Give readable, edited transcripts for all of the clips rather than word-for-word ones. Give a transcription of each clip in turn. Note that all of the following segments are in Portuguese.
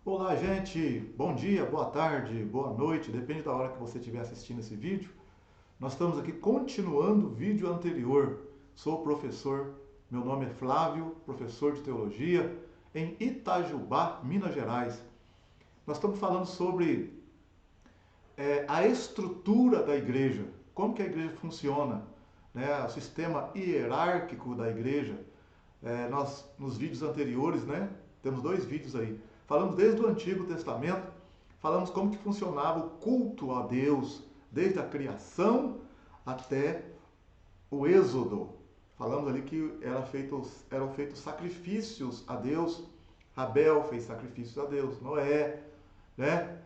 Olá, gente! Bom dia, boa tarde, boa noite, depende da hora que você estiver assistindo esse vídeo. Nós estamos aqui continuando o vídeo anterior. Sou professor, meu nome é Flávio, professor de teologia em Itajubá, Minas Gerais. Nós estamos falando sobre a estrutura da igreja, como que a igreja funciona, né? O sistema hierárquico da igreja. Nós, nos vídeos anteriores, né, temos dois vídeos aí, falamos desde o Antigo Testamento, falamos como que funcionava o culto a Deus, desde a criação até o Êxodo. Falamos ali que eram feitos sacrifícios a Deus, Abel fez sacrifícios a Deus, Noé, né?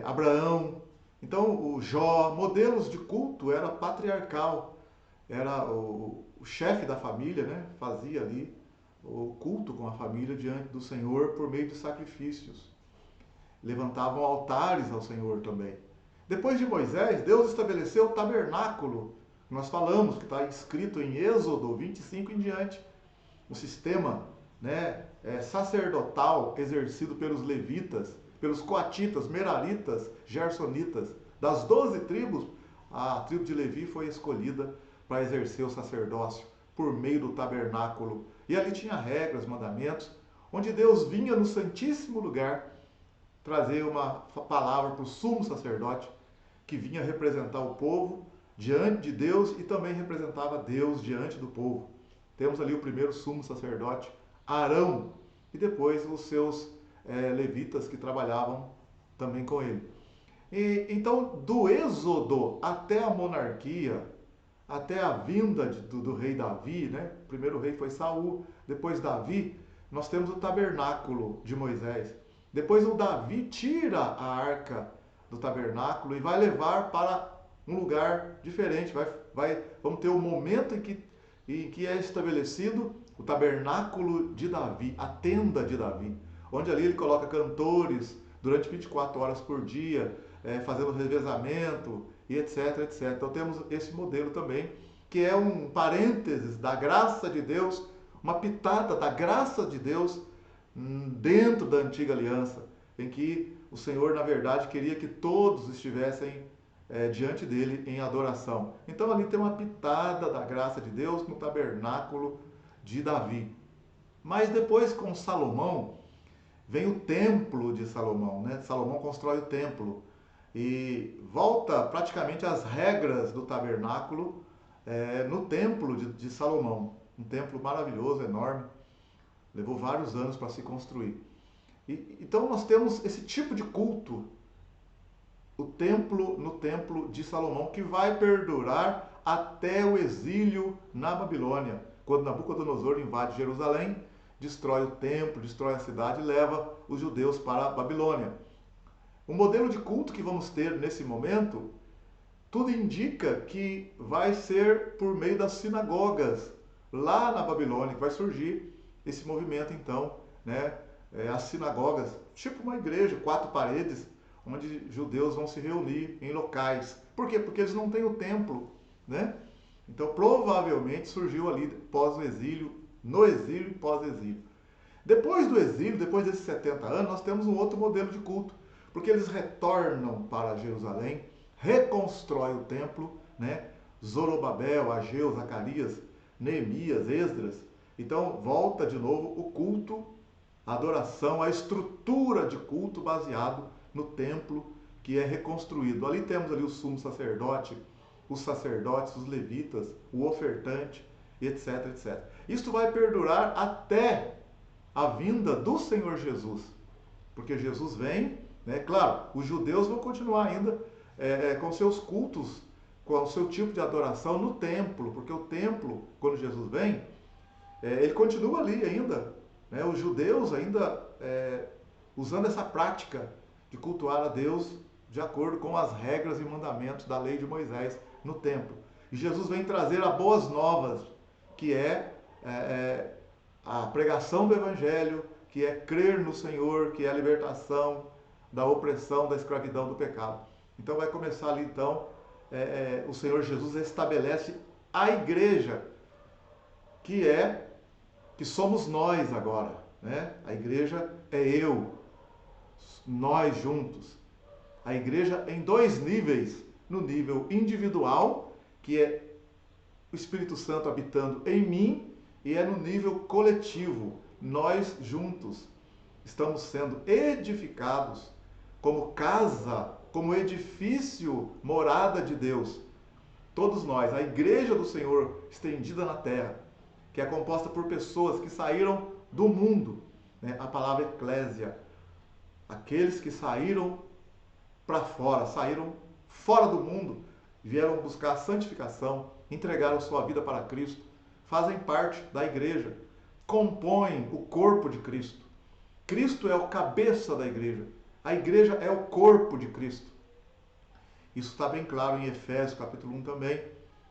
Abraão. Então, o Jó, modelos de culto era patriarcal, era o chefe da família, né? Fazia ali o culto com a família diante do Senhor por meio de sacrifícios. Levantavam altares ao Senhor também. Depois de Moisés, Deus estabeleceu o tabernáculo. Nós falamos que está escrito em Êxodo 25 em diante. O sistema, né, sacerdotal exercido pelos levitas, pelos coatitas, meraritas, gersonitas. Das 12 tribos, a tribo de Levi foi escolhida para exercer o sacerdócio por meio do tabernáculo. E ali tinha regras, mandamentos, onde Deus vinha no Santíssimo Lugar trazer uma palavra para o sumo sacerdote, que vinha representar o povo diante de Deus e também representava Deus diante do povo. Temos ali o primeiro sumo sacerdote, Arão, e depois os seus levitas que trabalhavam também com ele. Então, do Êxodo até a monarquia, até a vinda do rei Davi, né? O primeiro rei foi Saul, depois Davi, nós temos o tabernáculo de Moisés. Depois o Davi tira a arca do tabernáculo e vai levar para um lugar diferente. Vamos ter o momento em que é estabelecido o tabernáculo de Davi, a tenda de Davi, onde ali ele coloca cantores durante 24 horas por dia, fazendo revezamento e etc, etc. Então temos esse modelo também, que é um parênteses da graça de Deus, uma pitada da graça de Deus dentro da antiga aliança, em que o Senhor, na verdade, queria que todos estivessem diante dele em adoração. Então ali tem uma pitada da graça de Deus no tabernáculo de Davi. Mas depois, com Salomão, vem o templo de Salomão, né? Salomão constrói o templo e volta praticamente às regras do tabernáculo no templo de Salomão. Um templo maravilhoso, enorme, levou vários anos para se construir. Então nós temos esse tipo de culto, o templo no templo de Salomão, que vai perdurar até o exílio na Babilônia, quando Nabucodonosor invade Jerusalém, destrói o templo, destrói a cidade e leva os judeus para a Babilônia. O modelo de culto que vamos ter nesse momento, tudo indica que vai ser por meio das sinagogas, lá na Babilônia, que vai surgir esse movimento então, né? As sinagogas, tipo uma igreja, 4 paredes, onde judeus vão se reunir em locais. Por quê? Porque eles não têm o templo, né? Então provavelmente surgiu ali pós o exílio, no exílio e pós-exílio. Depois do exílio, depois desses 70 anos, nós temos um outro modelo de culto, porque eles retornam para Jerusalém, reconstrói o templo, né? Zorobabel, Ageu, Zacarias, Neemias, Esdras. Então volta de novo o culto, a adoração, a estrutura de culto baseado no templo que é reconstruído. Ali temos ali o sumo sacerdote, os sacerdotes, os levitas, o ofertante, etc, etc. Isso vai perdurar até a vinda do Senhor Jesus. Porque Jesus vem, né? Claro, os judeus vão continuar ainda com seus cultos, com o seu tipo de adoração no templo, porque o templo, quando Jesus vem, ele continua ali ainda, né? Os judeus ainda usando essa prática de cultuar a Deus de acordo com as regras e mandamentos da lei de Moisés no templo. E Jesus vem trazer a boas novas, que a pregação do Evangelho, que é crer no Senhor, que é a libertação da opressão, da escravidão, do pecado. Então vai começar ali então, o Senhor Jesus estabelece a igreja, que somos nós agora, né? A igreja é eu, nós juntos. A igreja em dois níveis. No nível individual, que é o Espírito Santo habitando em mim, e é no nível coletivo. Nós juntos estamos sendo edificados como casa, como edifício, morada de Deus. Todos nós, a igreja do Senhor estendida na terra, que é composta por pessoas que saíram do mundo, né? A palavra eclésia, aqueles que saíram para fora, saíram fora do mundo, vieram buscar a santificação, entregaram sua vida para Cristo, fazem parte da igreja, compõem o corpo de Cristo. Cristo é o cabeça da igreja. A igreja é o corpo de Cristo. Isso está bem claro em Efésios capítulo 1 também,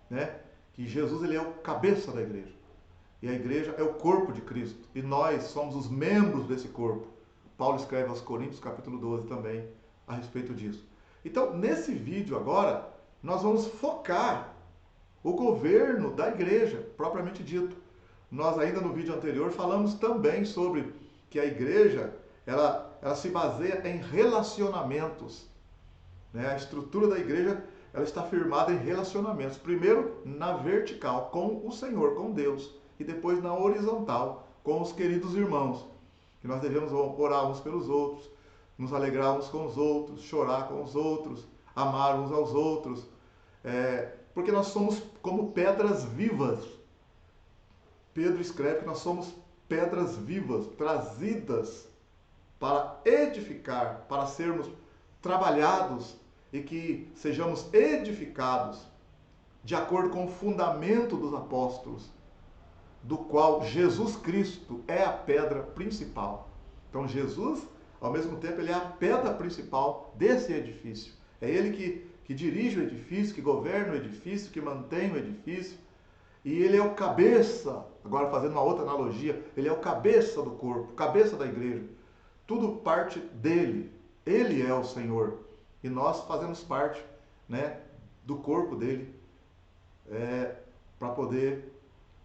né? Que Jesus ele é o cabeça da igreja. E a igreja é o corpo de Cristo. E nós somos os membros desse corpo. Paulo escreve aos Coríntios capítulo 12 também a respeito disso. Então, nesse vídeo agora, nós vamos focar o governo da igreja, propriamente dito. Nós ainda no vídeo anterior falamos também sobre que a igreja, ela se baseia em relacionamentos. Né? A estrutura da igreja, ela está firmada em relacionamentos. Primeiro, na vertical, com o Senhor, com Deus. E depois na horizontal, com os queridos irmãos. Que nós devemos orar uns pelos outros, nos alegrar uns com os outros, chorar com os outros, amar uns aos outros. Porque nós somos como pedras vivas. Pedro escreve que nós somos pedras vivas, trazidas para edificar, para sermos trabalhados e que sejamos edificados de acordo com o fundamento dos apóstolos, do qual Jesus Cristo é a pedra principal. Então Jesus, ao mesmo tempo, ele é a pedra principal desse edifício. É ele que dirige o edifício, que governa o edifício, que mantém o edifício. E ele é o cabeça, agora fazendo uma outra analogia, ele é o cabeça do corpo, cabeça da igreja. Tudo parte dele. Ele é o Senhor. E nós fazemos parte, né, do corpo dele para poder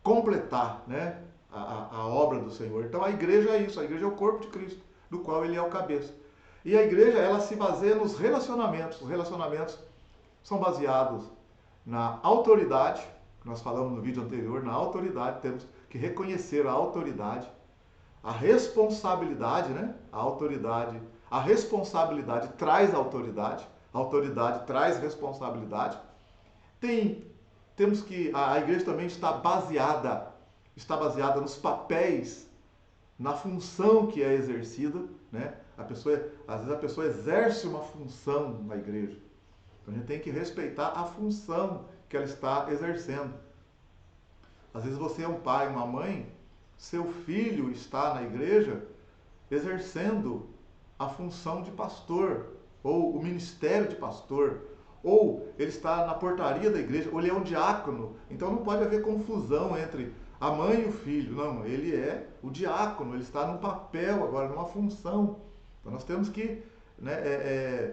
completar, né, a obra do Senhor. Então a igreja é isso, a igreja é o corpo de Cristo, do qual ele é o cabeça. E a igreja, ela se baseia nos relacionamentos. Os relacionamentos são baseados na autoridade, que nós falamos no vídeo anterior, na autoridade, temos que reconhecer a autoridade, a responsabilidade, né? A responsabilidade traz autoridade, a autoridade traz responsabilidade. Temos que a igreja também está baseada nos papéis, na função que é exercida, né? Às vezes a pessoa exerce uma função na igreja. Então a gente tem que respeitar a função que ela está exercendo. Às vezes você é um pai, uma mãe, seu filho está na igreja exercendo a função de pastor, ou o ministério de pastor, ou ele está na portaria da igreja, ou ele é um diácono. Então não pode haver confusão entre a mãe e o filho. Não, ele é o diácono, ele está num papel agora, numa função. Então nós temos que, né,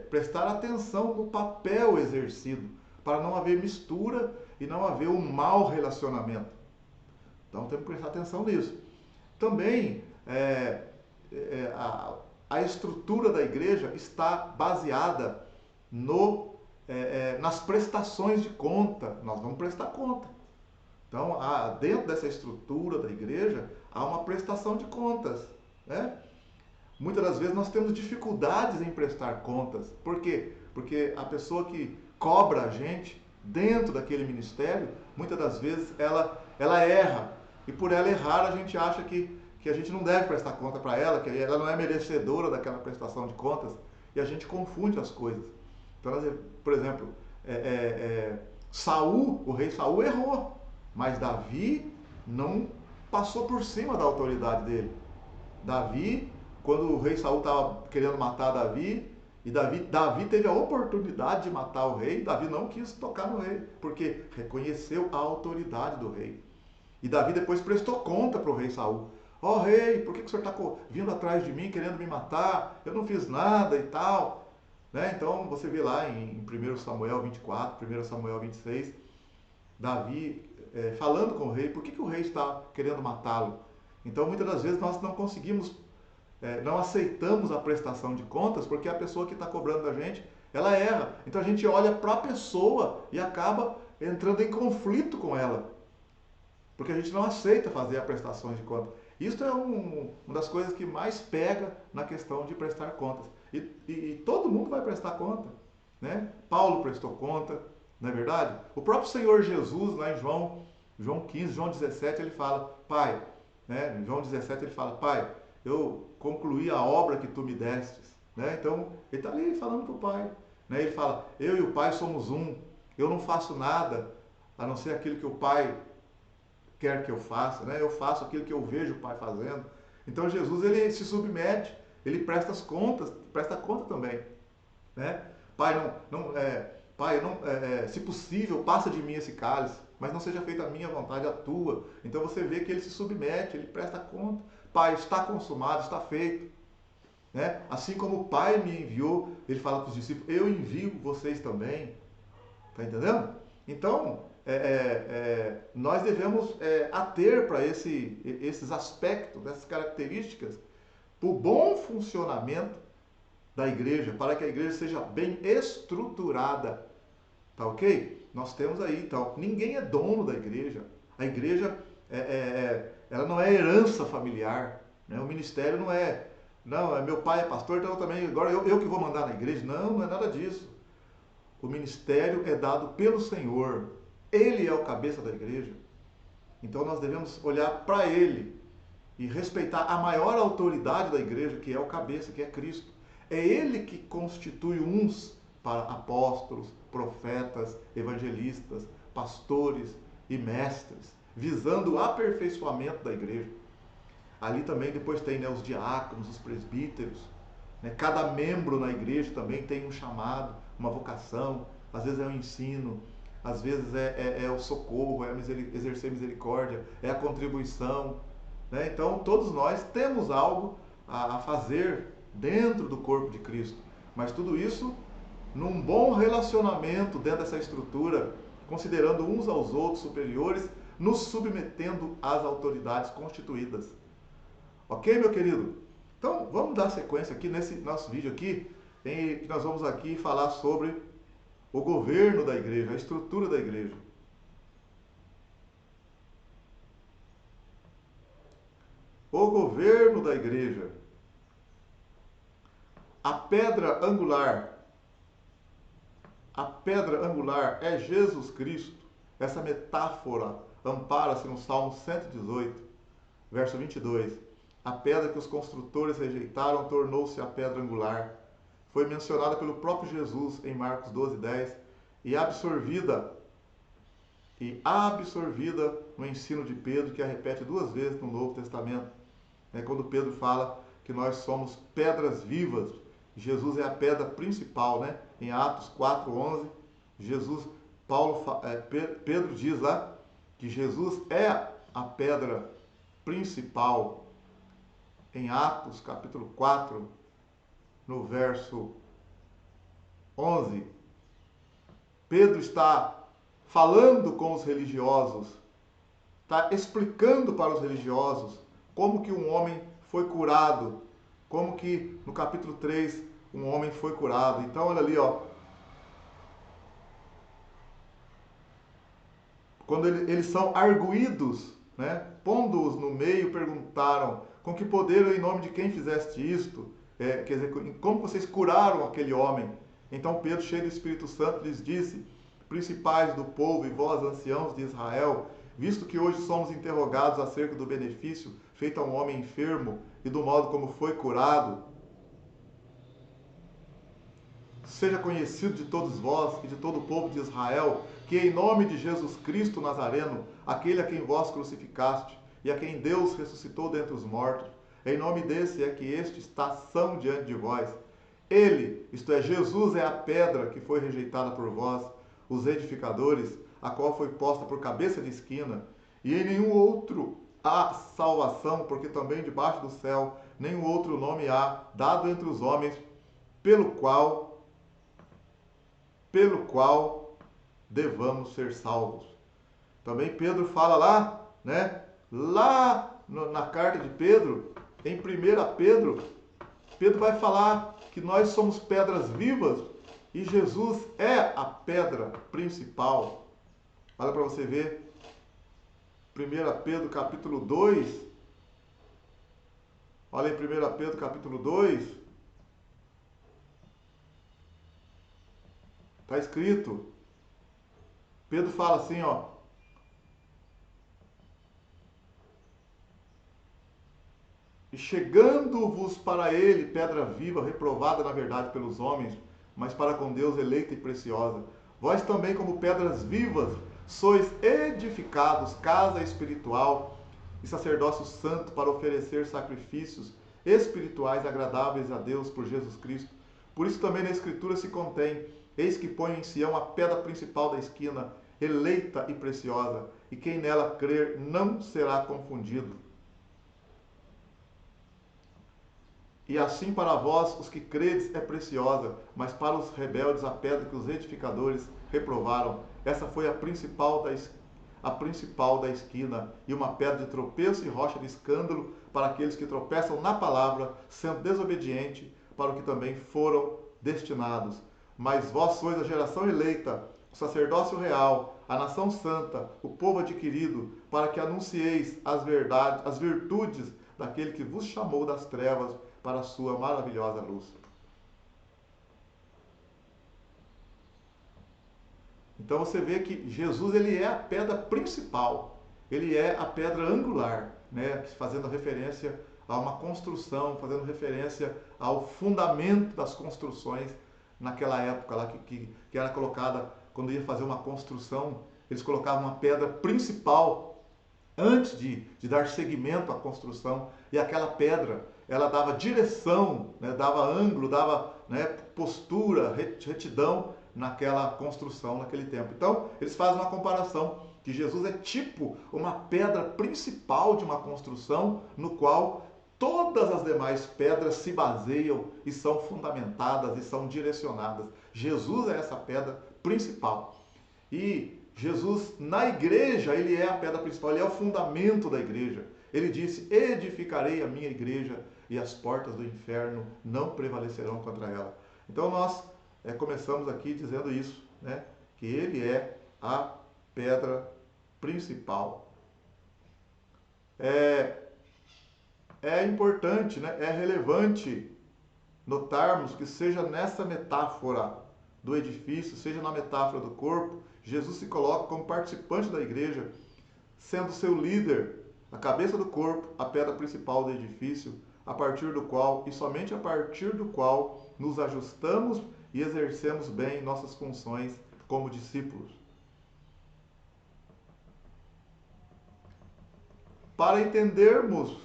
prestar atenção no papel exercido, para não haver mistura e não haver um mau relacionamento. Então temos que prestar atenção nisso. Também a estrutura da igreja está baseada nas prestações de conta. Nós vamos prestar conta. Então, dentro dessa estrutura da igreja, há uma prestação de contas, né? Muitas das vezes nós temos dificuldades em prestar contas. Por quê? Porque a pessoa que cobra a gente dentro daquele ministério, muitas das vezes ela erra. E por ela errar, a gente acha que a gente não deve prestar conta para ela, que ela não é merecedora daquela prestação de contas. E a gente confunde as coisas. Então, por exemplo, Saul, o rei Saul errou. Mas Davi não passou por cima da autoridade dele. Davi, quando o rei Saul estava querendo matar Davi, e Davi teve a oportunidade de matar o rei, Davi não quis tocar no rei, porque reconheceu a autoridade do rei. E Davi depois prestou conta para o rei Saul. Ó rei, por que o senhor está vindo atrás de mim, querendo me matar? Eu não fiz nada e tal. Né? Então você vê lá em 1 Samuel 24, 1 Samuel 26, Davi falando com o rei, por que o rei está querendo matá-lo? Então muitas das vezes nós não conseguimos não aceitamos a prestação de contas porque a pessoa que está cobrando da gente, ela erra. Então a gente olha para a pessoa e acaba entrando em conflito com ela, porque a gente não aceita fazer a prestação de contas. Isso é uma das coisas que mais pega na questão de prestar contas. E todo mundo vai prestar conta, né? Paulo prestou conta, não é verdade? O próprio Senhor Jesus, lá em João 15, João 17, ele fala, Pai, né? Em João 17 ele fala, Pai, eu concluí a obra que tu me destes, né? Então, ele está ali falando para o Pai, né? Ele fala, eu e o Pai somos um, eu não faço nada a não ser aquilo que o Pai quer que eu faça, né? Eu faço aquilo que eu vejo o Pai fazendo. Então Jesus, ele se submete, ele presta conta também, né? Pai, Pai, se possível, passa de mim esse cálice, mas não seja feita a minha vontade, a tua. Então você vê que ele se submete, ele presta conta. Pai, está consumado, está feito, né? Assim como o Pai me enviou, ele fala para os discípulos, eu envio vocês também. Tá entendendo? Então, nós devemos ater para esses aspectos, essas características, para o bom funcionamento da igreja, para que a igreja seja bem estruturada. Tá ok? Nós temos aí, então, ninguém é dono da igreja. A igreja, ela não é herança familiar, né? O ministério não, meu pai é pastor, então também, agora eu que vou mandar na igreja. Não, não é nada disso. O ministério é dado pelo Senhor. Ele é o cabeça da igreja. Então nós devemos olhar para Ele e respeitar a maior autoridade da igreja, que é o cabeça, que é Cristo. É Ele que constitui uns para apóstolos, profetas, evangelistas, pastores e mestres, visando o aperfeiçoamento da igreja. Ali também depois tem, né, os diáconos, os presbíteros, né? Cada membro na igreja também tem um chamado, uma vocação. Às vezes é o ensino, às vezes é o socorro, é exercer misericórdia, é a contribuição, né? Então todos nós temos algo a fazer dentro do corpo de Cristo. Mas tudo isso num bom relacionamento dentro dessa estrutura, considerando uns aos outros superiores, nos submetendo às autoridades constituídas. Ok, meu querido? Então, vamos dar sequência aqui nesse nosso vídeo aqui, em que nós vamos aqui falar sobre o governo da igreja, a estrutura da igreja. O governo da igreja. A pedra angular. A pedra angular é Jesus Cristo. Essa metáfora ampara-se no Salmo 118, verso 22. A pedra que os construtores rejeitaram tornou-se a pedra angular. Foi mencionada pelo próprio Jesus em Marcos 12:10 e absorvida no ensino de Pedro, que a repete 2 vezes no Novo Testamento. É quando Pedro fala que nós somos pedras vivas. Jesus é a pedra principal, né? Em Atos 4:11, Pedro diz lá que Jesus é a pedra principal. Em Atos, capítulo 4, no verso 11, Pedro está falando com os religiosos, está explicando para os religiosos como que um homem foi curado, como que no capítulo 3 um homem foi curado. Então olha ali, ó, quando eles são arguídos, né, pondo-os no meio, perguntaram, com que poder ou em nome de quem fizeste isto? Quer dizer, como vocês curaram aquele homem? Então Pedro, cheio do Espírito Santo, lhes disse, principais do povo e vós, anciãos de Israel, visto que hoje somos interrogados acerca do benefício feito a um homem enfermo e do modo como foi curado, seja conhecido de todos vós e de todo o povo de Israel, que em nome de Jesus Cristo Nazareno, aquele a quem vós crucificaste, e a quem Deus ressuscitou dentre os mortos, em nome desse é que este está são diante de vós. Ele, isto é, Jesus, é a pedra que foi rejeitada por vós, os edificadores, a qual foi posta por cabeça de esquina, e em nenhum outro há salvação, porque também debaixo do céu nenhum outro nome há dado entre os homens, pelo qual devamos ser salvos. Também Pedro fala lá, né? Lá na carta de Pedro, em 1 Pedro, Pedro vai falar que nós somos pedras vivas e Jesus é a pedra principal. Olha para você ver. 1 Pedro capítulo 2. Olha em 1 Pedro capítulo 2. Está escrito. Pedro fala assim, ó. E chegando-vos para ele, pedra viva, reprovada na verdade pelos homens, mas para com Deus eleita e preciosa. Vós também, como pedras vivas, sois edificados, casa espiritual e sacerdócio santo, para oferecer sacrifícios espirituais agradáveis a Deus por Jesus Cristo. Por isso também na Escritura se contém: eis que põe em Sião a pedra principal da esquina, eleita e preciosa, e quem nela crer não será confundido. E assim para vós, os que credes, é preciosa, mas para os rebeldes a pedra que os edificadores reprovaram. Essa foi a principal da esquina, e uma pedra de tropeço e rocha de escândalo para aqueles que tropeçam na palavra, sendo desobediente, para o que também foram destinados. Mas vós sois a geração eleita, o sacerdócio real, a nação santa, o povo adquirido, para que anuncieis as virtudes daquele que vos chamou das trevas para a sua maravilhosa luz. Então você vê que Jesus, ele é a pedra principal, ele é a pedra angular, né? Fazendo referência a uma construção, fazendo referência ao fundamento das construções naquela época lá que era colocada, quando ia fazer uma construção, eles colocavam uma pedra principal antes de dar seguimento à construção, e aquela pedra, ela dava direção, né, dava ângulo, dava, né, postura, retidão naquela construção, naquele tempo. Então, eles fazem uma comparação, que Jesus é tipo uma pedra principal de uma construção, no qual todas as demais pedras se baseiam e são fundamentadas e são direcionadas. Jesus é essa pedra principal. E Jesus, na igreja, ele é a pedra principal, ele é o fundamento da igreja. Ele disse: edificarei a minha igreja e as portas do inferno não prevalecerão contra ela. Então nós começamos aqui dizendo isso, né? Que ele é a pedra principal. É importante, né? É relevante notarmos que seja nessa metáfora do edifício, seja na metáfora do corpo, Jesus se coloca como participante da igreja, sendo seu líder, a cabeça do corpo, a pedra principal do edifício, a partir do qual, e somente a partir do qual, nos ajustamos e exercemos bem nossas funções como discípulos. Para entendermos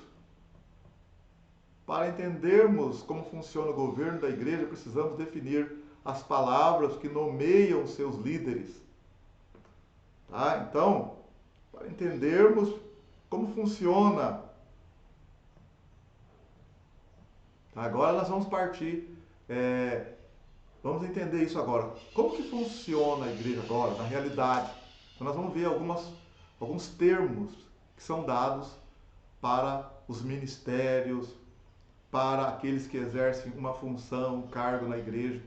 como funciona o governo da igreja, precisamos definir as palavras que nomeiam seus líderes. Tá? Então, para entendermos como funciona, agora nós vamos partir, vamos entender isso agora. Como que funciona a igreja agora, na realidade? Então nós vamos ver alguns termos que são dados para os ministérios, para aqueles que exercem uma função, um cargo na igreja.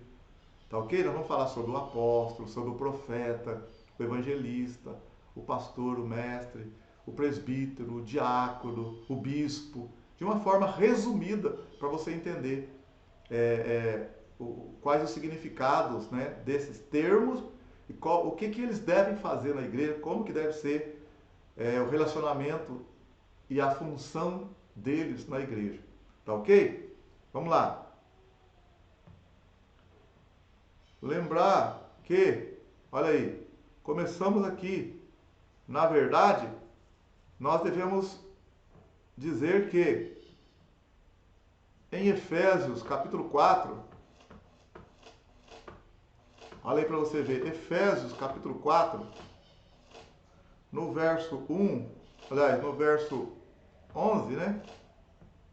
Tá ok? Nós vamos falar sobre o apóstolo, sobre o profeta, o evangelista, o pastor, o mestre, o presbítero, o diácono, o bispo, de uma forma resumida, para você entender quais os significados, né, desses termos e o que eles devem fazer na igreja, como que deve ser o relacionamento e a função deles na igreja. Tá ok? Vamos lá. Lembrar que, olha aí, começamos aqui, na verdade, nós devemos dizer que em Efésios capítulo 4, olha aí para você ver, Efésios capítulo 4, no verso 1, aliás, no verso 11, né?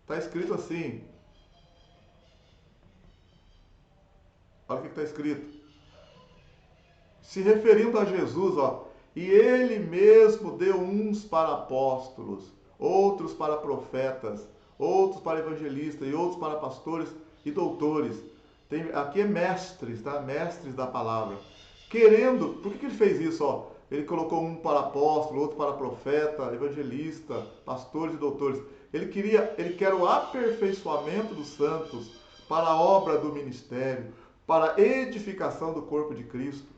Está escrito assim, olha o que está escrito, se referindo a Jesus, ó, e ele mesmo deu uns para apóstolos, outros para profetas, outros para evangelistas e outros para pastores e doutores. Aqui é mestres, tá? Mestres da palavra. Querendo, por que ele fez isso? Ó? Ele colocou um para apóstolo, outro para profeta, evangelista, pastores e doutores. Ele quer o aperfeiçoamento dos santos para a obra do ministério, para a edificação do corpo de Cristo,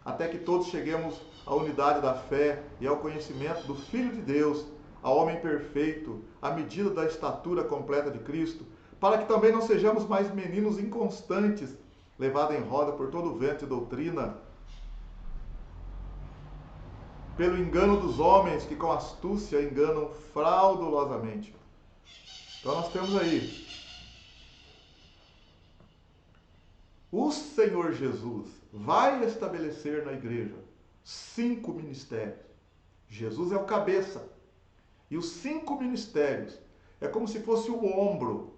até que todos cheguemos à unidade da fé e ao conhecimento do Filho de Deus, ao homem perfeito, à medida da estatura completa de Cristo, para que também não sejamos mais meninos inconstantes, levados em roda por todo o vento de doutrina, pelo engano dos homens que com astúcia enganam fraudulosamente. Então nós temos aí o Senhor Jesus vai estabelecer na igreja 5 ministérios. Jesus é o cabeça. E os 5 ministérios é como se fosse o ombro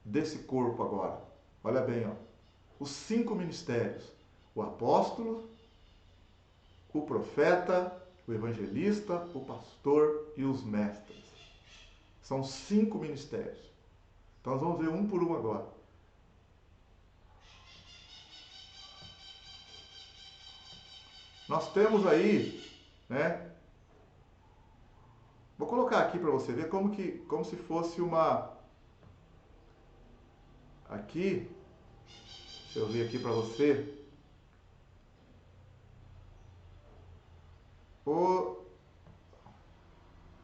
desse corpo agora. Olha bem, ó. Os 5 ministérios. O apóstolo, o profeta, o evangelista, o pastor e os mestres. São 5 ministérios. Então nós vamos ver um por um agora. Nós temos aí, né? Vou colocar aqui para você ver como se fosse uma... Aqui, deixa eu ver aqui para você.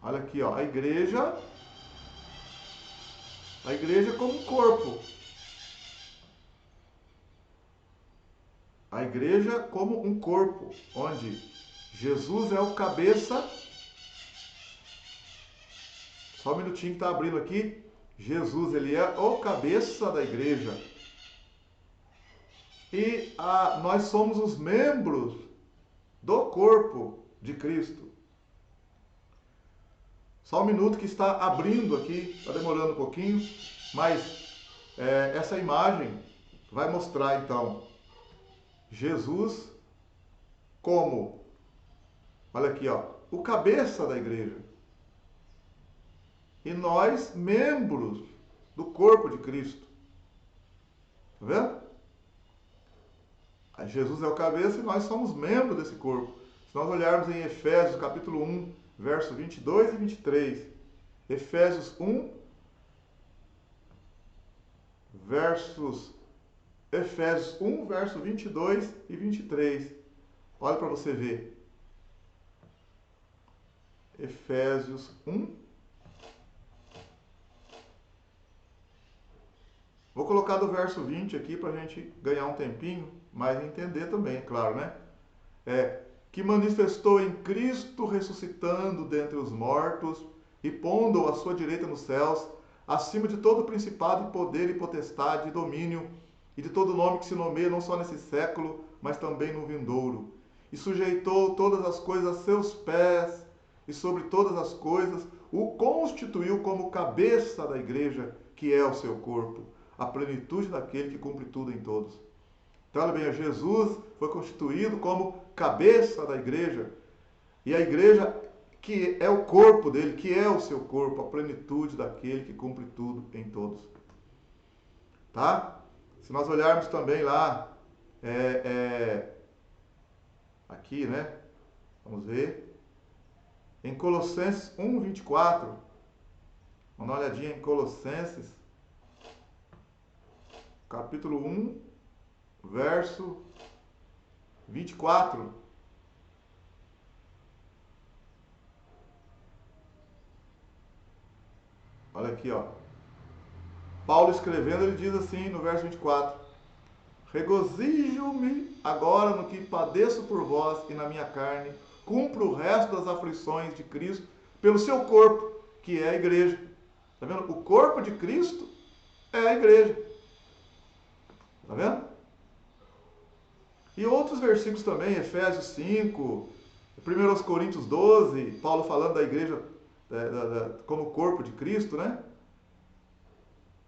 Olha aqui, ó, a igreja como um corpo. A igreja como um corpo, onde Jesus é o cabeça. Só um minutinho que está abrindo aqui. Jesus, ele é o cabeça da igreja. E nós somos os membros do corpo de Cristo. Só um minuto que está abrindo aqui, está demorando um pouquinho, mas essa imagem vai mostrar então Jesus como, olha aqui, ó, o cabeça da igreja. E nós, membros do corpo de Cristo. Tá vendo? Jesus é o cabeça e nós somos membros desse corpo. Se nós olharmos em Efésios capítulo 1, verso 22 e 23. Efésios 1, verso 22 e 23. Olha para você ver. Efésios 1. Vou colocar do verso 20 aqui para a gente ganhar um tempinho, mas entender também, claro, né? Que manifestou em Cristo ressuscitando dentre os mortos e pondo-o à sua direita nos céus, acima de todo principado e poder e potestade e domínio, e de todo nome que se nomeia não só nesse século, mas também no vindouro. E sujeitou todas as coisas a seus pés, e sobre todas as coisas o constituiu como cabeça da igreja, que é o seu corpo, a plenitude daquele que cumpre tudo em todos. Então, olha bem, Jesus foi constituído como cabeça da igreja, e a igreja que é o corpo dele, que é o seu corpo, a plenitude daquele que cumpre tudo em todos. Tá? Se nós olharmos também lá, aqui, né? Vamos ver. Em Colossenses 1, 24. Vamos dar uma olhadinha em Colossenses, capítulo 1, verso 24. Olha aqui, ó. Paulo escrevendo, ele diz assim no verso 24: regozijo-me agora no que padeço por vós e na minha carne, cumpro o resto das aflições de Cristo pelo seu corpo, que é a igreja. Está vendo? O corpo de Cristo é a igreja. Está vendo? E outros versículos também, Efésios 5, 1 Coríntios 12, Paulo falando da igreja como corpo de Cristo, né?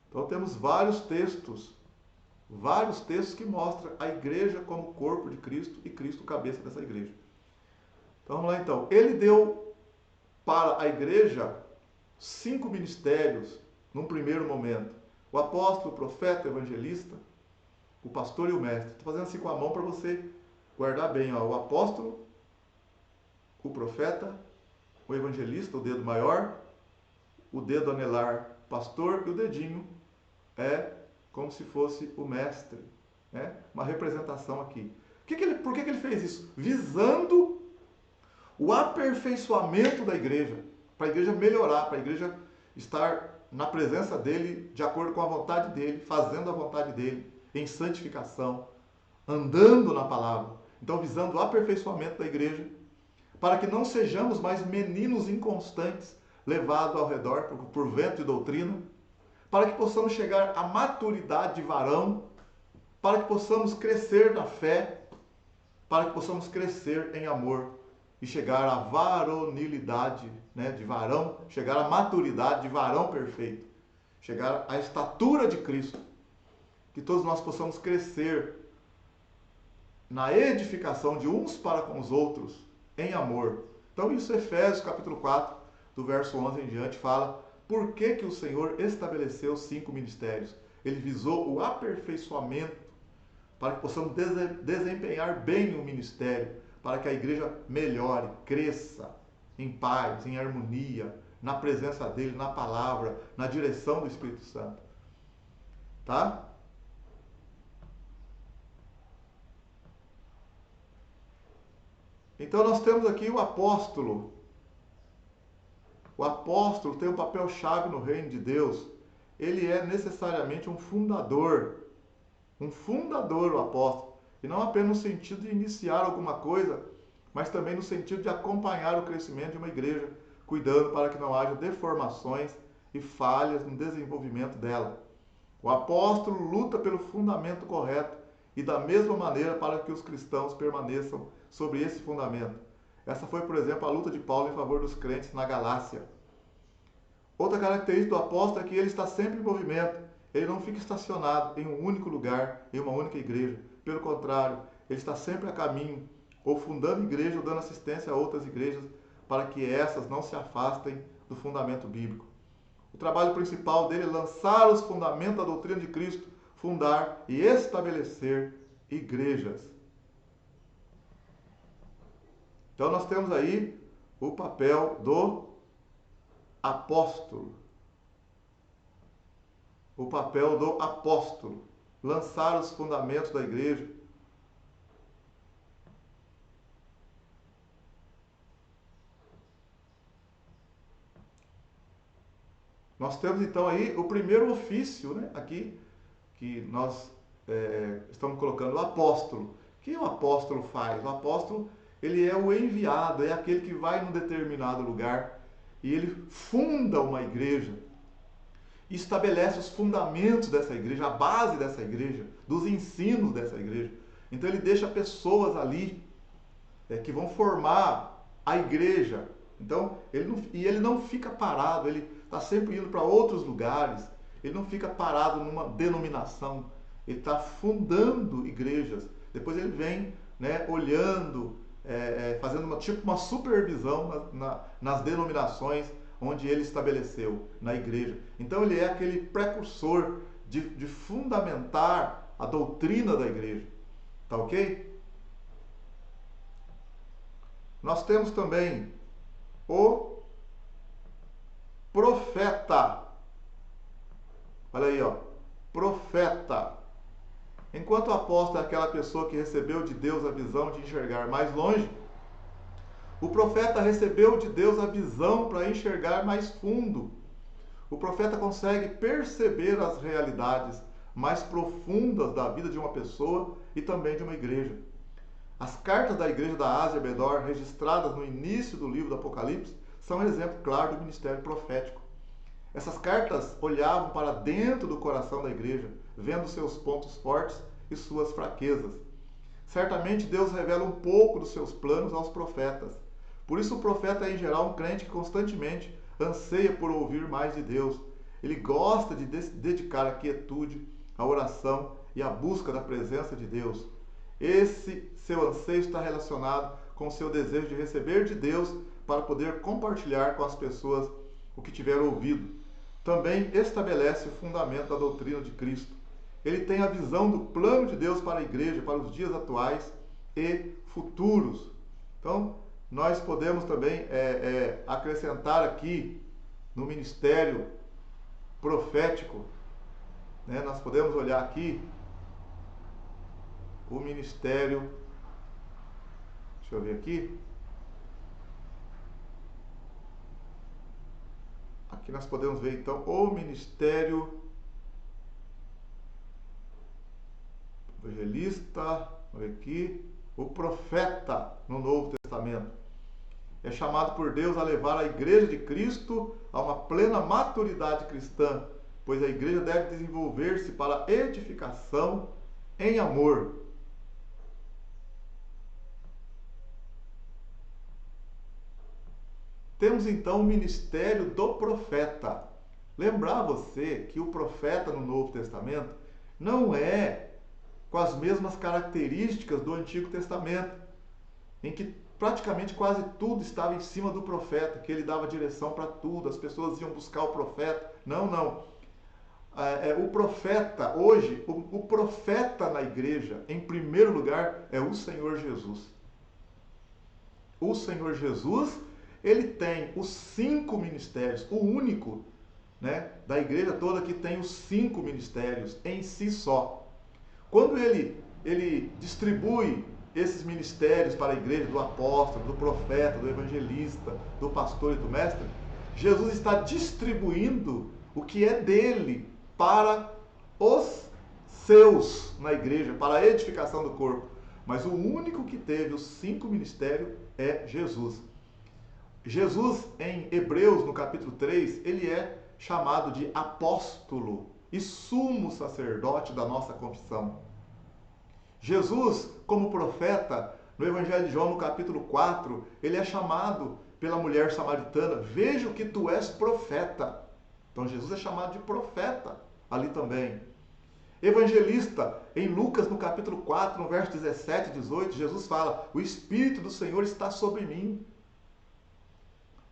Então temos vários textos que mostram a igreja como corpo de Cristo e Cristo cabeça dessa igreja. Então vamos lá então. Ele deu para a igreja 5 ministérios num primeiro momento. O apóstolo, o profeta, o evangelista, o pastor e o mestre. Estou fazendo assim com a mão para você guardar bem. Ó. O apóstolo, o profeta, o evangelista, o dedo maior, o dedo anelar, pastor, e o dedinho é como se fosse o mestre. Né? Uma representação aqui. Por que ele fez isso? Visando o aperfeiçoamento da igreja, para a igreja melhorar, para a igreja estar na presença dele, de acordo com a vontade dele, fazendo a vontade dele, em santificação, andando na palavra. Então, visando o aperfeiçoamento da igreja, para que não sejamos mais meninos inconstantes, levados ao redor por vento e doutrina, para que possamos chegar à maturidade de varão, para que possamos crescer na fé, para que possamos crescer em amor e chegar à varonilidade, né, de varão, chegar à maturidade de varão perfeito, chegar à estatura de Cristo, que todos nós possamos crescer na edificação de uns para com os outros, em amor. Então isso Efésios capítulo 4, do verso 11 em diante, fala por que o Senhor estabeleceu 5 ministérios. Ele visou o aperfeiçoamento para que possamos desempenhar bem o ministério, para que a igreja melhore, cresça em paz, em harmonia, na presença dele, na palavra, na direção do Espírito Santo. Tá? Então nós temos aqui o apóstolo. O apóstolo tem um papel-chave no reino de Deus. Ele é necessariamente um fundador. Um fundador, o apóstolo. E não apenas no sentido de iniciar alguma coisa, mas também no sentido de acompanhar o crescimento de uma igreja, cuidando para que não haja deformações e falhas no desenvolvimento dela. O apóstolo luta pelo fundamento correto e da mesma maneira para que os cristãos permaneçam sobre esse fundamento. Essa foi, por exemplo, a luta de Paulo em favor dos crentes na Galácia. Outra característica do apóstolo é que ele está sempre em movimento. Ele não fica estacionado em um único lugar, em uma única igreja. Pelo contrário, ele está sempre a caminho, ou fundando igreja ou dando assistência a outras igrejas, para que essas não se afastem do fundamento bíblico. O trabalho principal dele é lançar os fundamentos da doutrina de Cristo, fundar e estabelecer igrejas. Então nós temos aí o papel do apóstolo. O papel do apóstolo. Lançar os fundamentos da igreja. Nós temos então aí o primeiro ofício, né, aqui, que nós estamos colocando o apóstolo. O que o apóstolo faz? O apóstolo, ele é o enviado, é aquele que vai num determinado lugar e ele funda uma igreja, estabelece os fundamentos dessa igreja, a base dessa igreja, dos ensinos dessa igreja. Então ele deixa pessoas ali que vão formar a igreja. Então, ele não fica parado, ele está sempre indo para outros lugares, ele não fica parado numa denominação, ele está fundando igrejas. Depois ele vem, né, olhando, fazendo uma supervisão nas denominações onde ele estabeleceu, na igreja. Então ele é aquele precursor de fundamentar a doutrina da igreja. Tá ok? Nós temos também o profeta. Olha aí, ó. Profeta. Enquanto o apóstolo é aquela pessoa que recebeu de Deus a visão de enxergar mais longe, o profeta recebeu de Deus a visão para enxergar mais fundo. O profeta consegue perceber as realidades mais profundas da vida de uma pessoa e também de uma igreja. As cartas da igreja da Ásia Menor, registradas no início do livro do Apocalipse, são um exemplo claro do ministério profético. Essas cartas olhavam para dentro do coração da igreja, vendo seus pontos fortes e suas fraquezas. Certamente Deus revela um pouco dos seus planos aos profetas. Por isso o profeta é em geral um crente que constantemente anseia por ouvir mais de Deus. Ele gosta de dedicar a quietude, a oração e a busca da presença de Deus. Esse seu anseio está relacionado com o seu desejo de receber de Deus para poder compartilhar com as pessoas o que tiver ouvido. também estabelece o fundamento da doutrina de Cristo. Ele tem a visão do plano de Deus para a igreja, para os dias atuais e futuros. Então, nós podemos também acrescentar aqui no ministério profético, né? Nós podemos olhar aqui o ministério, deixa eu ver aqui, aqui nós podemos ver então o ministério evangelista, olha aqui, o profeta no Novo Testamento. É chamado por Deus a levar a igreja de Cristo a uma plena maturidade cristã, pois a igreja deve desenvolver-se para a edificação em amor. Temos então o ministério do profeta. Lembrar você que o profeta no Novo Testamento não é com as mesmas características do Antigo Testamento, em que praticamente quase tudo estava em cima do profeta, que ele dava direção para tudo, as pessoas iam buscar o profeta. Não. O profeta, hoje, o profeta na igreja, em primeiro lugar, é o Senhor Jesus. O Senhor Jesus, ele tem os 5 ministérios, o único, né, da igreja toda que tem os 5 ministérios em si só. Quando ele distribui esses ministérios para a igreja, do apóstolo, do profeta, do evangelista, do pastor e do mestre, Jesus está distribuindo o que é dele para os seus na igreja, para a edificação do corpo. Mas o único que teve os 5 ministérios é Jesus. Jesus, em Hebreus, no capítulo 3, ele é chamado de apóstolo e sumo sacerdote da nossa confissão. Jesus, como profeta, no Evangelho de João, no capítulo 4, ele é chamado pela mulher samaritana: vejo que tu és profeta. Então Jesus é chamado de profeta ali também. Evangelista, em Lucas, no capítulo 4, no verso 17 e 18, Jesus fala: o Espírito do Senhor está sobre mim,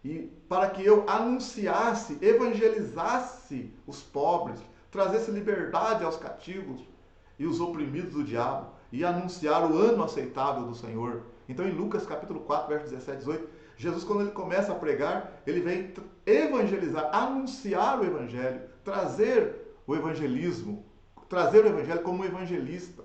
e para que eu anunciasse, evangelizasse os pobres, trazesse liberdade aos cativos e os oprimidos do diabo, e anunciar o ano aceitável do Senhor. Então, em Lucas capítulo 4, versos 17 e 18, Jesus, quando ele começa a pregar, ele vem evangelizar, anunciar o evangelho, trazer o evangelismo, trazer o evangelho como evangelista,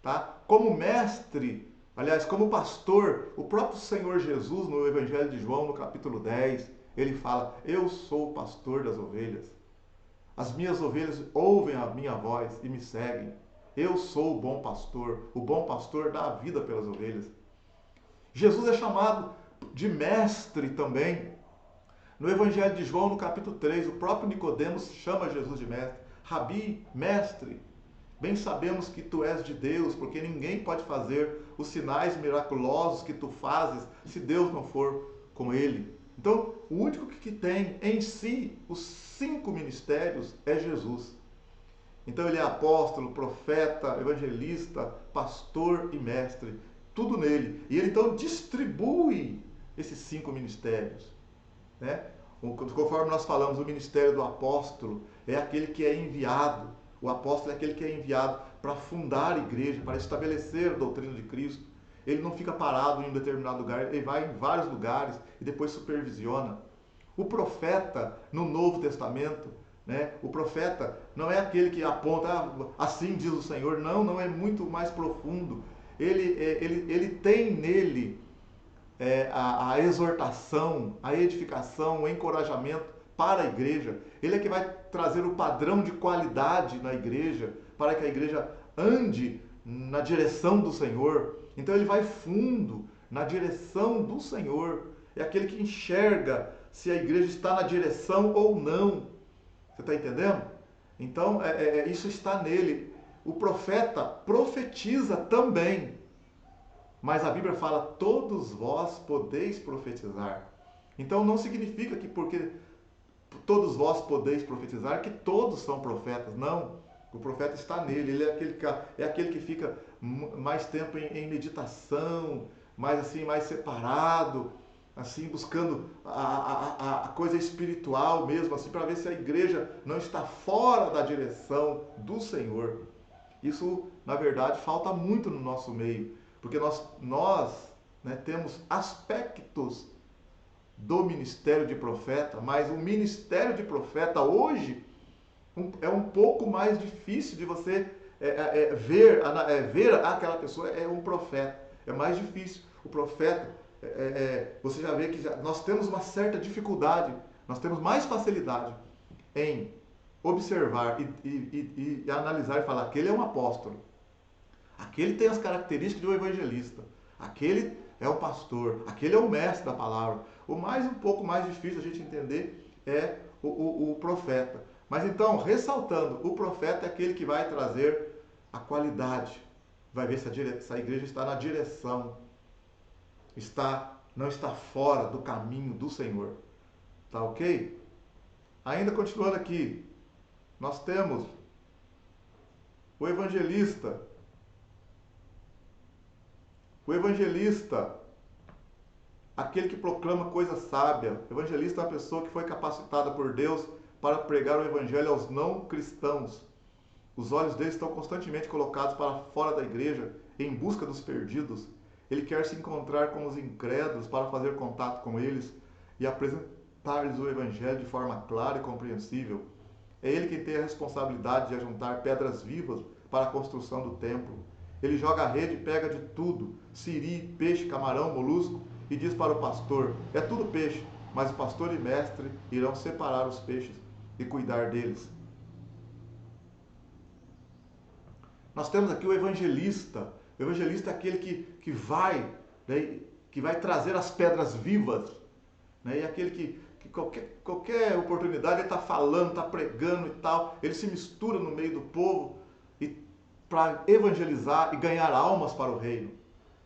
tá? Como mestre, aliás, como pastor. O próprio Senhor Jesus, no Evangelho de João, no capítulo 10, ele fala: eu sou o pastor das ovelhas. As minhas ovelhas ouvem a minha voz e me seguem. Eu sou o bom pastor dá a vida pelas ovelhas. Jesus é chamado de mestre também. No Evangelho de João, no capítulo 3, o próprio Nicodemos chama Jesus de mestre. Rabi, mestre, bem sabemos que tu és de Deus, porque ninguém pode fazer os sinais miraculosos que tu fazes se Deus não for com ele. Então, o único que tem em si os 5 ministérios é Jesus. Então, ele é apóstolo, profeta, evangelista, pastor e mestre. Tudo nele. E ele, então, distribui esses 5 ministérios, né? Conforme nós falamos, o ministério do apóstolo é aquele que é enviado. O apóstolo é aquele que é enviado para fundar a igreja, para estabelecer a doutrina de Cristo. Ele não fica parado em um determinado lugar, ele vai em vários lugares e depois supervisiona. O profeta, no Novo Testamento, né? O profeta não é aquele que aponta: assim diz o Senhor. Não é muito mais profundo. Ele tem nele a exortação, a edificação, o encorajamento para a igreja. Ele é que vai trazer o padrão de qualidade na igreja, para que a igreja ande na direção do Senhor. Então ele vai fundo na direção do Senhor. É aquele que enxerga se a igreja está na direção ou não. Você está entendendo? Então isso está nele. O profeta profetiza também. Mas a Bíblia fala: todos vós podeis profetizar. Então não significa que porque todos vós podeis profetizar que todos são profetas. Não. O profeta está nele. Ele é aquele que fica mais tempo em meditação, mais separado, assim, buscando a coisa espiritual mesmo, assim, para ver se a igreja não está fora da direção do Senhor. Isso, na verdade, falta muito no nosso meio, porque nós né, temos aspectos do ministério de profeta, mas o ministério de profeta hoje é um pouco mais difícil de você ver aquela pessoa é um profeta. É mais difícil. O profeta, você já vê que nós temos uma certa dificuldade, nós temos mais facilidade em observar e analisar e falar: aquele é um apóstolo, aquele tem as características de um evangelista, aquele é o pastor, aquele é o mestre da palavra. Um pouco mais difícil a gente entender é o profeta. Mas então, ressaltando, o profeta é aquele que vai trazer a qualidade, vai ver se a igreja está na direção, não está fora do caminho do Senhor. Tá ok? Ainda continuando aqui, nós temos o evangelista. O evangelista, aquele que proclama coisa sábia. O evangelista é uma pessoa que foi capacitada por Deus para pregar o evangelho aos não cristãos. Os olhos dele estão constantemente colocados para fora da igreja, em busca dos perdidos. Ele quer se encontrar com os incrédulos para fazer contato com eles e apresentar-lhes o evangelho de forma clara e compreensível. É ele quem tem a responsabilidade de ajuntar pedras vivas para a construção do templo. Ele joga a rede e pega de tudo, siri, peixe, camarão, molusco, e diz para o pastor: é tudo peixe, mas o pastor e mestre irão separar os peixes e cuidar deles. Nós temos aqui o evangelista. O evangelista é aquele que vai trazer as pedras vivas. Né? E aquele que qualquer oportunidade ele está falando, está pregando e tal. Ele se mistura no meio do povo para evangelizar e ganhar almas para o reino.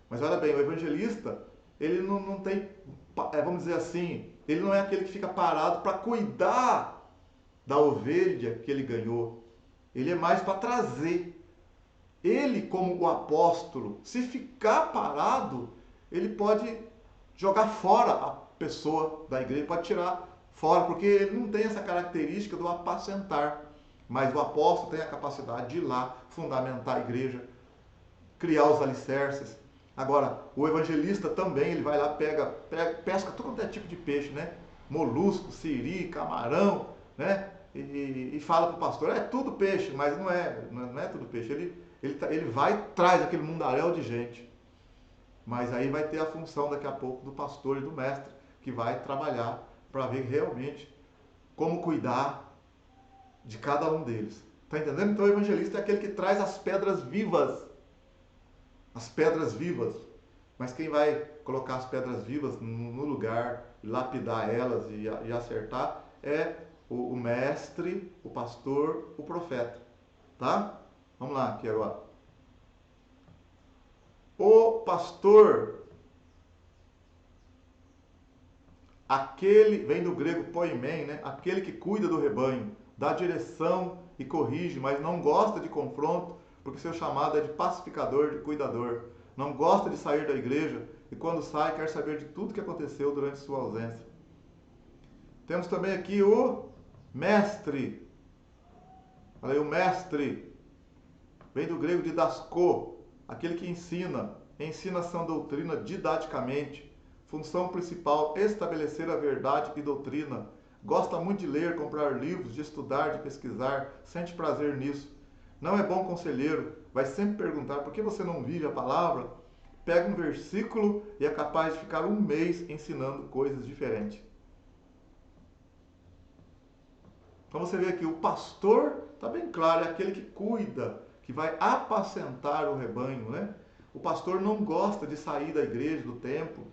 Mas olha bem, o evangelista, ele não tem, vamos dizer assim, ele não é aquele que fica parado para cuidar da ovelha que ele ganhou. Ele é mais para trazer. Ele, como o apóstolo, se ficar parado, ele pode jogar fora a pessoa da igreja, pode tirar fora, porque ele não tem essa característica do apacentar. Mas o apóstolo tem a capacidade de ir lá, fundamentar a igreja, criar os alicerces. Agora, o evangelista também, ele vai lá, pesca todo quanto é tipo de peixe, né? Molusco, siri, camarão, né? E fala para o pastor: é tudo peixe, mas não é tudo peixe. Ele vai e traz aquele mundaréu de gente. Mas aí vai ter a função daqui a pouco do pastor e do mestre, que vai trabalhar para ver realmente como cuidar de cada um deles. Está entendendo? Então o evangelista é aquele que traz as pedras vivas. As pedras vivas. Mas quem vai colocar as pedras vivas no lugar, lapidar elas e acertar é o mestre, o pastor, o profeta. Tá? Vamos lá aqui agora. O pastor, aquele, vem do grego poimen, né? Aquele que cuida do rebanho, dá direção e corrige, mas não gosta de confronto, porque seu chamado é de pacificador, de cuidador. Não gosta de sair da igreja e quando sai quer saber de tudo que aconteceu durante sua ausência. Temos também aqui o mestre. Olha aí, o mestre. Vem do grego didaskô, aquele que ensina a sã doutrina didaticamente. Função principal, estabelecer a verdade e doutrina. Gosta muito de ler, comprar livros, de estudar, de pesquisar, sente prazer nisso. Não é bom conselheiro, vai sempre perguntar: por que você não vive a palavra? Pega um versículo e é capaz de ficar um mês ensinando coisas diferentes. Então você vê aqui, o pastor, está bem claro, é aquele que cuida, que vai apacentar o rebanho, né? O pastor não gosta de sair da igreja, do templo.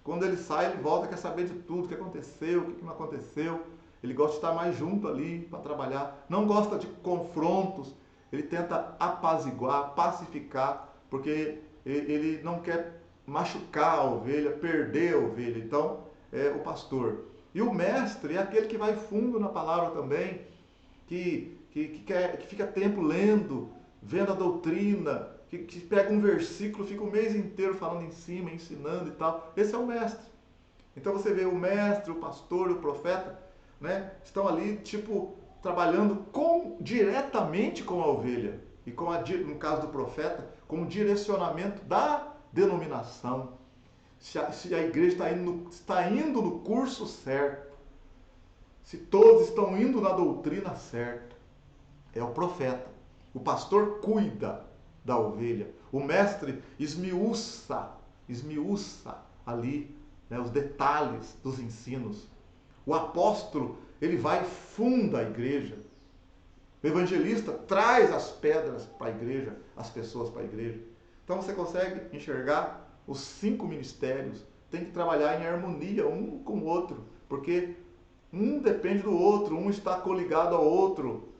Quando ele sai, ele volta, quer saber de tudo, o que aconteceu, o que não aconteceu. Ele gosta de estar mais junto ali para trabalhar. Não gosta de confrontos. Ele tenta apaziguar, pacificar, porque ele não quer machucar a ovelha, perder a ovelha. Então, é o pastor. E o mestre é aquele que vai fundo na palavra também, que fica tempo lendo, vendo a doutrina, que pega um versículo, fica o mês inteiro falando em cima, ensinando e tal. Esse é o mestre. Então você vê o mestre, o pastor, o profeta, né, estão ali, tipo, trabalhando diretamente com a ovelha. E no caso do profeta, com o direcionamento da denominação. Se a igreja está indo no curso certo, se todos estão indo na doutrina certa, é o profeta. O pastor cuida da ovelha. O mestre esmiuça ali, né, os detalhes dos ensinos. O apóstolo, ele vai e funda a igreja. O evangelista traz as pedras para a igreja, as pessoas para a igreja. Então você consegue enxergar os 5 ministérios. Tem que trabalhar em harmonia um com o outro, porque um depende do outro, um está coligado ao outro.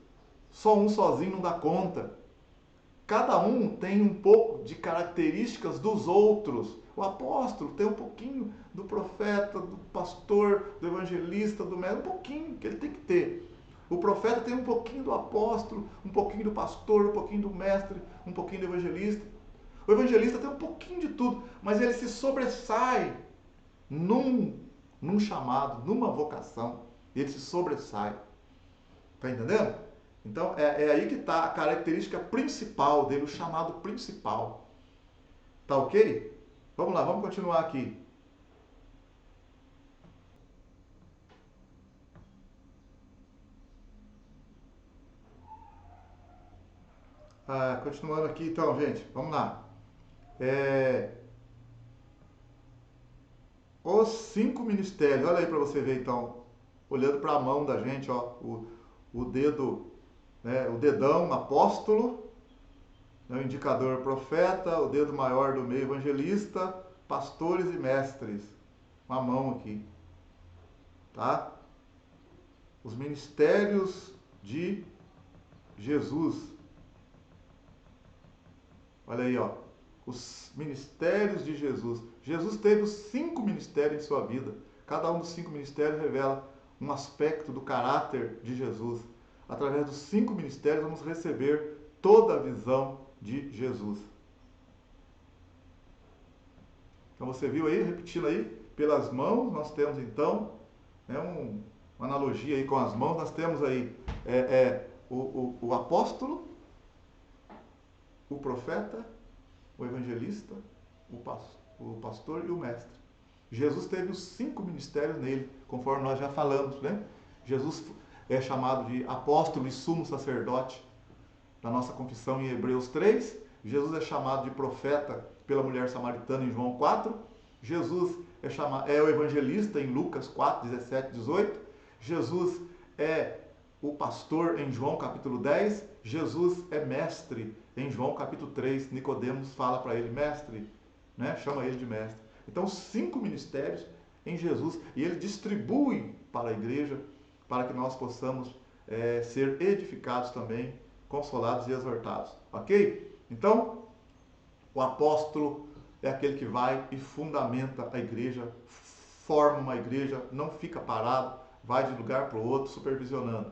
Só um sozinho não dá conta. Cada um tem um pouco de características dos outros. O apóstolo tem um pouquinho do profeta, do pastor, do evangelista, do mestre, um pouquinho que ele tem que ter. O profeta tem um pouquinho do apóstolo, um pouquinho do pastor, um pouquinho do mestre, um pouquinho do evangelista. O evangelista tem um pouquinho de tudo, mas ele se sobressai num chamado, numa vocação. Ele se sobressai. Está entendendo? Então é aí que está a característica principal dele, o chamado principal. Tá ok? Vamos lá, vamos continuar aqui. Continuando aqui então, gente, vamos lá. Os 5 ministérios, olha aí para você ver então, olhando para a mão da gente, ó, o dedo, né, o dedão apóstolo, né, o indicador profeta, o dedo maior do meio evangelista, pastores e mestres. Uma mão aqui, tá? Os ministérios de Jesus. Olha aí, ó. Os ministérios de Jesus. Jesus teve os 5 ministérios em sua vida. Cada um dos 5 ministérios revela um aspecto do caráter de Jesus. Através dos 5 ministérios vamos receber toda a visão de Jesus. Então você viu aí, repetindo aí, pelas mãos nós temos então, né, uma analogia aí com as mãos, nós temos aí o apóstolo, o profeta, o evangelista, o pastor e o mestre. Jesus teve os 5 ministérios nele, conforme nós já falamos, né? Jesus é chamado de apóstolo e sumo sacerdote na nossa confissão em Hebreus 3. Jesus é chamado de profeta pela mulher samaritana em João 4. Jesus é o evangelista em Lucas 4, 17, 18. Jesus é o pastor em João capítulo 10. Jesus é mestre em João capítulo 3. Nicodemos fala para ele, mestre, né? Chama ele de mestre. Então, 5 ministérios em Jesus, e ele distribui para a igreja, para que nós possamos ser edificados também, consolados e exortados. Ok? Então, o apóstolo é aquele que vai e fundamenta a igreja, forma uma igreja, não fica parado, vai de lugar para o outro supervisionando.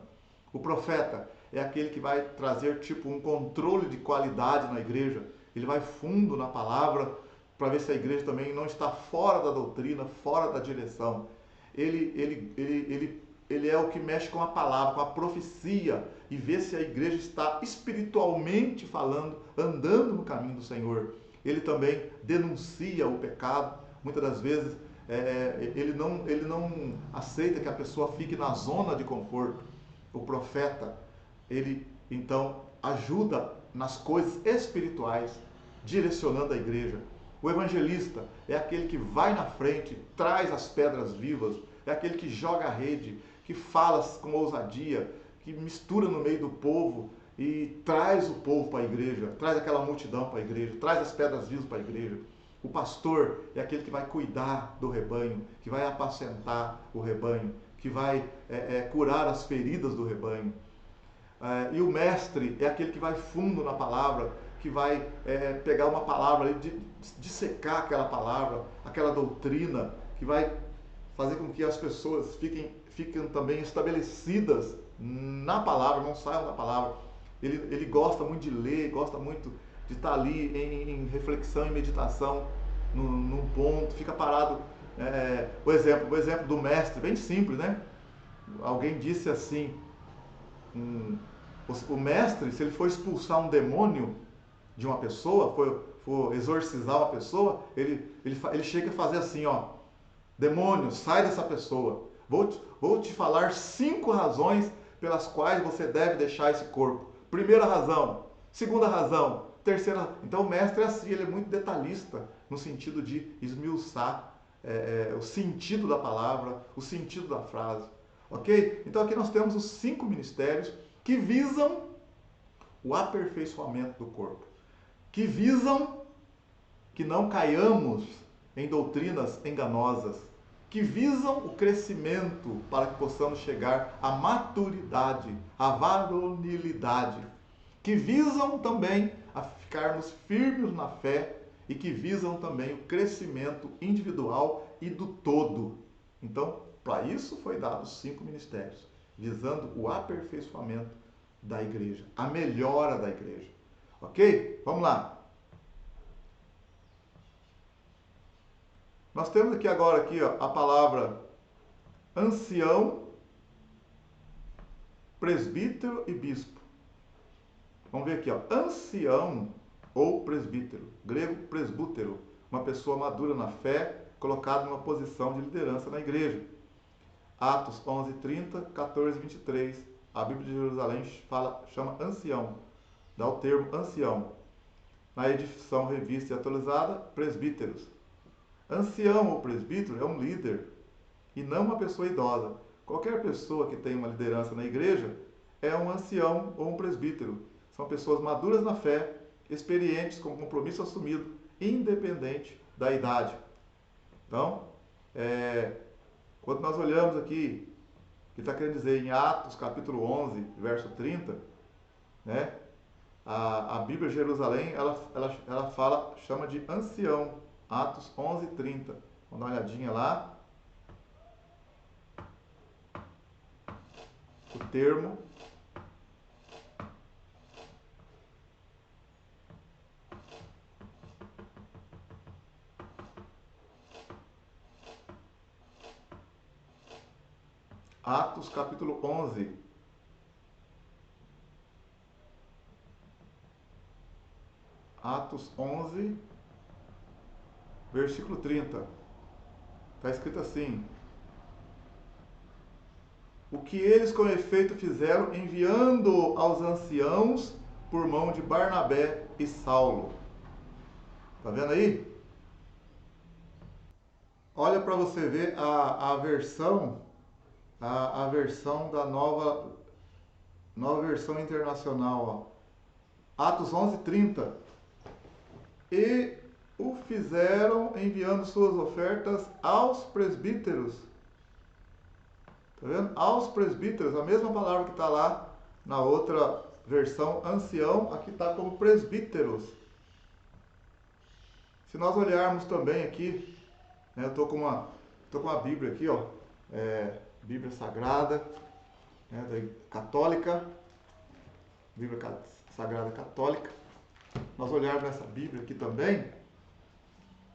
O profeta é aquele que vai trazer tipo um controle de qualidade na igreja. Ele vai fundo na palavra para ver se a igreja também não está fora da doutrina, fora da direção. Ele é o que mexe com a palavra, com a profecia, e vê se a igreja está espiritualmente falando, andando no caminho do Senhor. Ele também denuncia o pecado. Muitas das vezes ele não aceita que a pessoa fique na zona de conforto. O profeta, ele então ajuda nas coisas espirituais, direcionando a igreja. O evangelista é aquele que vai na frente, traz as pedras vivas, é aquele que joga a rede, que fala com ousadia, que mistura no meio do povo e traz o povo para a igreja, traz aquela multidão para a igreja, traz as pedras vivas para a igreja. O pastor é aquele que vai cuidar do rebanho, que vai apacentar o rebanho, que vai curar as feridas do rebanho. E o mestre é aquele que vai fundo na palavra, que vai pegar uma palavra ali, dissecar aquela palavra, aquela doutrina, que vai fazer com que as pessoas fiquem também estabelecidas na palavra, não saiam da palavra. Ele gosta muito de ler, gosta muito de estar ali em reflexão e meditação num ponto, fica parado O exemplo do mestre, bem simples, né? Alguém disse assim, o mestre, se ele for expulsar um demônio de uma pessoa, for exorcizar uma pessoa, ele chega a fazer assim, ó, demônio, sai dessa pessoa. Vou te falar 5 razões pelas quais você deve deixar esse corpo. Primeira razão, segunda razão, terceira. Então o mestre é assim, ele é muito detalhista no sentido de esmiuçar o sentido da palavra, o sentido da frase. Ok? Então aqui nós temos os 5 ministérios que visam o aperfeiçoamento do corpo, que visam que não caiamos em doutrinas enganosas, que visam o crescimento para que possamos chegar à maturidade, à varonilidade, que visam também a ficarmos firmes na fé e que visam também o crescimento individual e do todo. Então, para isso foi dado os 5 ministérios, visando o aperfeiçoamento da igreja, a melhora da igreja. Ok? Vamos lá. Nós temos aqui agora a palavra ancião, presbítero e bispo. Vamos ver aqui, ancião ou presbítero, grego presbútero, uma pessoa madura na fé, colocada numa posição de liderança na igreja. Atos 11:30, 14:23, a Bíblia de Jerusalém chama ancião, dá o termo ancião. Na edição revista e atualizada, presbíteros. Ancião ou presbítero é um líder e não uma pessoa idosa. Qualquer pessoa que tem uma liderança na igreja é um ancião ou um presbítero. São pessoas maduras na fé, experientes, com compromisso assumido, independente da idade. Então, quando nós olhamos aqui, que está querendo dizer em Atos capítulo 11, verso 30, né? A Bíblia de Jerusalém, ela chama de ancião. Atos 11:30. Vamos dar uma olhadinha lá. O termo Atos capítulo 11. Atos 11, versículo 30. Está escrito assim: o que eles com efeito fizeram, enviando aos anciãos por mão de Barnabé e Saulo. Está vendo aí? Olha para você ver a versão da nova versão internacional. Ó. Atos 11:30. E o fizeram enviando suas ofertas aos presbíteros. Tá vendo? Aos presbíteros, a mesma palavra que está lá na outra versão, ancião, aqui está como presbíteros. Se nós olharmos também aqui, né, eu estou com uma Bíblia aqui, ó, Bíblia Sagrada, né, católica, Bíblia Sagrada Católica. Nós olharmos nessa Bíblia aqui também,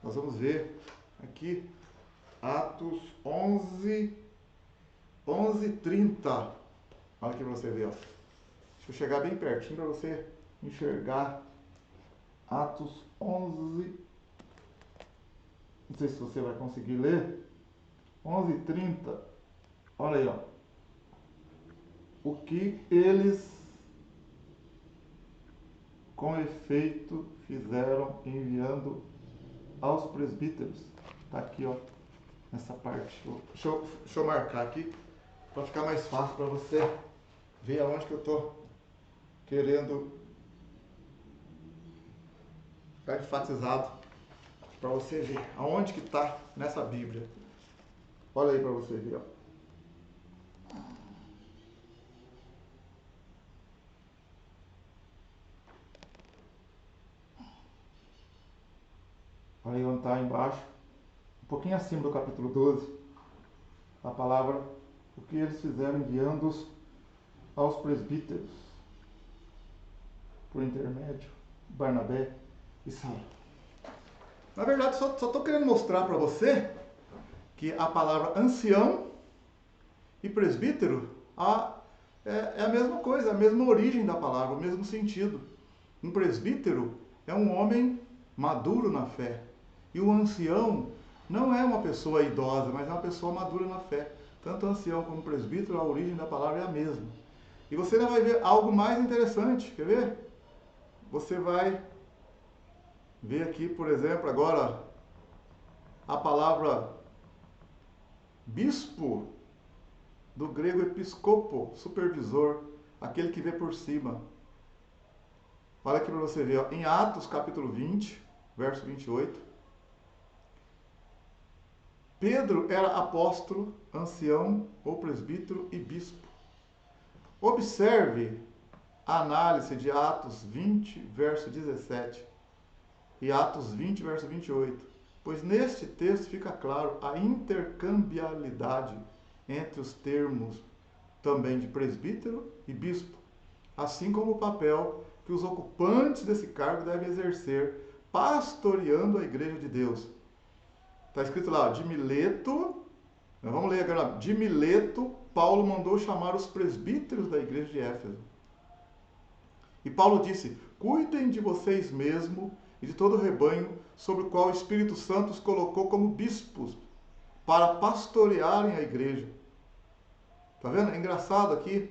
nós vamos ver aqui Atos 11:30. Olha aqui para você ver, ó. Deixa eu chegar bem pertinho para você enxergar. Atos 11. Não sei se você vai conseguir ler. 11:30. Olha aí, ó. O que eles com efeito fizeram enviando aos presbíteros. Está aqui, ó, nessa parte. Deixa eu marcar aqui para ficar mais fácil para você ver aonde que eu estou querendo ficar enfatizado, para você ver aonde que está nessa Bíblia. Olha aí para você ver, ó. Olha aí onde está embaixo, um pouquinho acima do capítulo 12, a palavra, o que eles fizeram enviando-os aos presbíteros, por intermédio, Barnabé e Saulo. Na verdade, só estou querendo mostrar para você que a palavra ancião e presbítero é a mesma coisa, a mesma origem da palavra, o mesmo sentido. Um presbítero é um homem maduro na fé. E o ancião não é uma pessoa idosa, mas é uma pessoa madura na fé. Tanto ancião como presbítero, a origem da palavra é a mesma. E você ainda vai ver algo mais interessante, quer ver? Você vai ver aqui, por exemplo, agora a palavra bispo, do grego episcopo, supervisor, aquele que vê por cima. Olha aqui para você ver, ó, em Atos capítulo 20, verso 28. Pedro era apóstolo, ancião ou presbítero e bispo. Observe a análise de Atos 20, verso 17 e Atos 20, verso 28, pois neste texto fica claro a intercambiabilidade entre os termos também de presbítero e bispo, assim como o papel que os ocupantes desse cargo devem exercer pastoreando a igreja de Deus. Está escrito lá, de Mileto, vamos ler agora, de Mileto, Paulo mandou chamar os presbíteros da igreja de Éfeso. E Paulo disse, cuidem de vocês mesmos e de todo o rebanho sobre o qual o Espírito Santo os colocou como bispos, para pastorearem a igreja. Tá vendo? É engraçado aqui,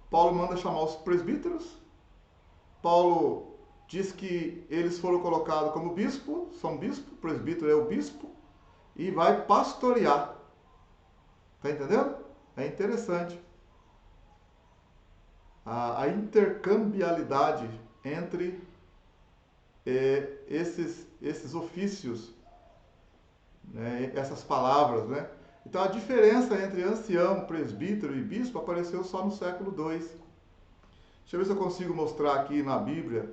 Paulo manda chamar os presbíteros, Paulo diz que eles foram colocados como bispo, são bispo, presbítero é o bispo, e vai pastorear. Tá entendendo? É interessante. A intercambiabilidade entre esses ofícios, né, essas palavras, né? Então a diferença entre ancião, presbítero e bispo apareceu só no século II. Deixa eu ver se eu consigo mostrar aqui na Bíblia.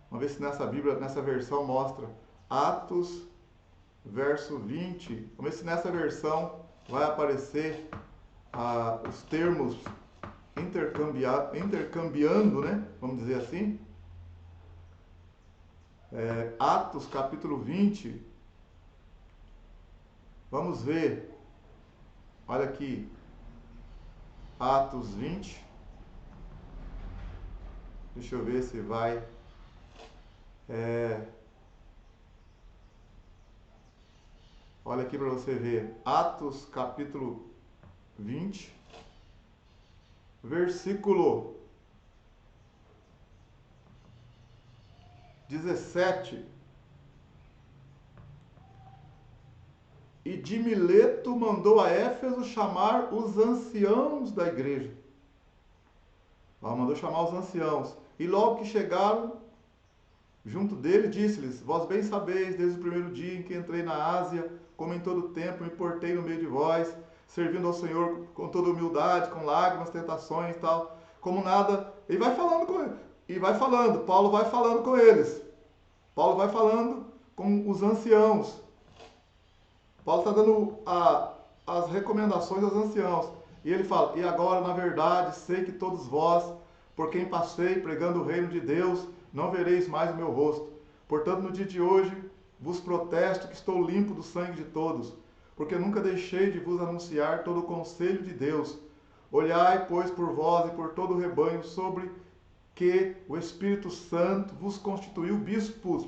Vamos ver se nessa versão mostra Atos, verso 20. Vamos ver se nessa versão vai aparecer os termos intercambiando, né? Vamos dizer assim. Atos, capítulo 20. Vamos ver. Olha aqui. Atos 20. Deixa eu ver se vai. Olha aqui para você ver. Atos capítulo 20, versículo 17. E de Mileto mandou a Éfeso chamar os anciãos da igreja. Mandou chamar os anciãos. E logo que chegaram junto dele, disse-lhes, vós bem sabeis, desde o primeiro dia em que entrei na Ásia, como em todo tempo me portei no meio de vós, servindo ao Senhor com toda humildade, com lágrimas, tentações e tal, como nada. E vai falando com ele. E vai falando, Paulo vai falando com eles. Paulo vai falando com os anciãos. Paulo está dando as recomendações aos anciãos. E ele fala, e agora, na verdade, sei que todos vós, por quem passei pregando o reino de Deus, não vereis mais o meu rosto. Portanto, no dia de hoje, vos protesto que estou limpo do sangue de todos, porque nunca deixei de vos anunciar todo o conselho de Deus. Olhai, pois, por vós e por todo o rebanho, sobre que o Espírito Santo vos constituiu bispos.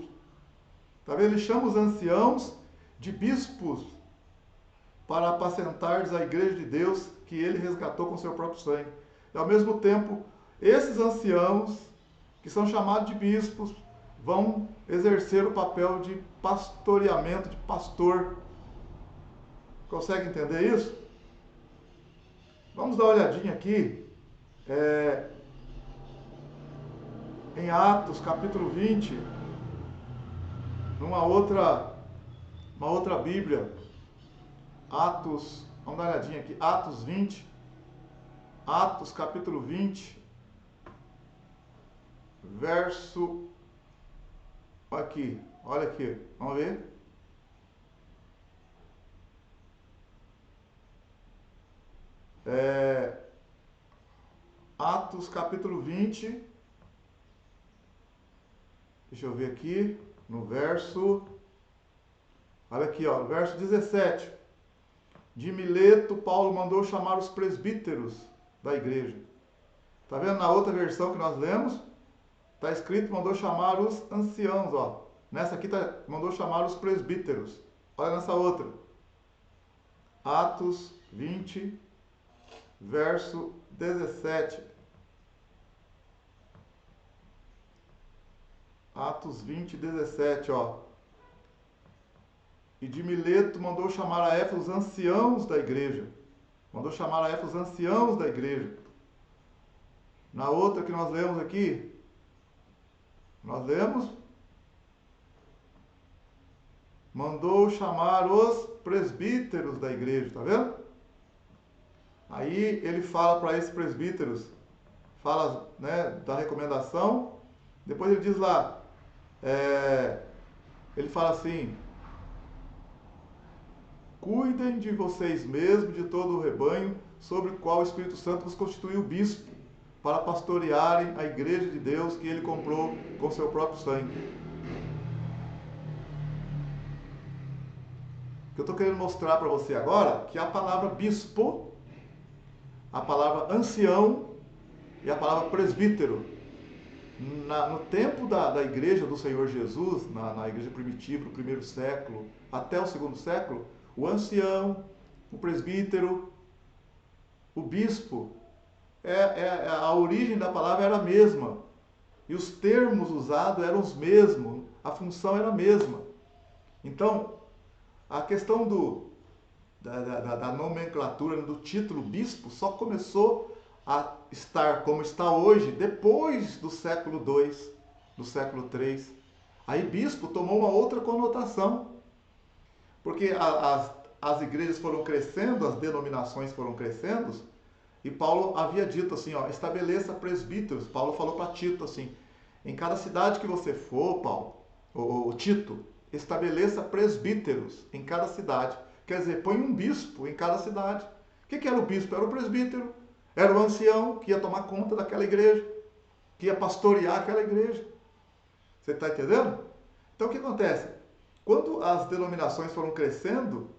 Está vendo? Ele chama os anciãos de bispos para apacentardes a igreja de Deus que ele resgatou com seu próprio sangue. E ao mesmo tempo, esses anciãos, que são chamados de bispos, vão exercer o papel de pastoreamento, de pastor. Consegue entender isso? Vamos dar uma olhadinha aqui em Atos, capítulo 20, numa outra Bíblia. Atos, vamos dar uma olhadinha aqui, Atos 20, Atos capítulo 20, verso, aqui, olha aqui, vamos ver? Atos capítulo 20, deixa eu ver aqui, no verso Olha aqui, ó, verso 17. De Mileto, Paulo mandou chamar os presbíteros da igreja. Tá vendo na outra versão que nós lemos? Está escrito, mandou chamar os anciãos, ó. Nessa aqui mandou chamar os presbíteros. Olha nessa outra. Atos 20, verso 17. Atos 20, 17, ó. E de Mileto mandou chamar a Éfeso os anciãos da igreja. Mandou chamar a Éfeso os anciãos da igreja. Na outra que nós lemos aqui, nós lemos, mandou chamar os presbíteros da igreja, tá vendo? Aí ele fala para esses presbíteros, fala, né, da recomendação, depois ele diz lá, ele fala assim, cuidem de vocês mesmos, de todo o rebanho, sobre o qual o Espírito Santo vos constituiu bispo, para pastorearem a igreja de Deus que ele comprou com seu próprio sangue. O que eu estou querendo mostrar para você agora, que a palavra bispo, a palavra ancião e a palavra presbítero, no tempo da igreja do Senhor Jesus, na igreja primitiva, do primeiro século até o segundo século, o ancião, o presbítero, o bispo, a origem da palavra era a mesma. E os termos usados eram os mesmos, a função era a mesma. Então, a questão da nomenclatura, do título bispo, só começou a estar como está hoje, depois do século II, do século III. Aí bispo tomou uma outra conotação, porque as igrejas foram crescendo, as denominações foram crescendo, e Paulo havia dito assim, ó, estabeleça presbíteros. Paulo falou para Tito assim, em cada cidade que você for, Paulo, ou Tito, estabeleça presbíteros em cada cidade. Quer dizer, põe um bispo em cada cidade. O que era o bispo? Era o presbítero. Era o ancião que ia tomar conta daquela igreja, que ia pastorear aquela igreja. Você está entendendo? Então o que acontece? Quando as denominações foram crescendo,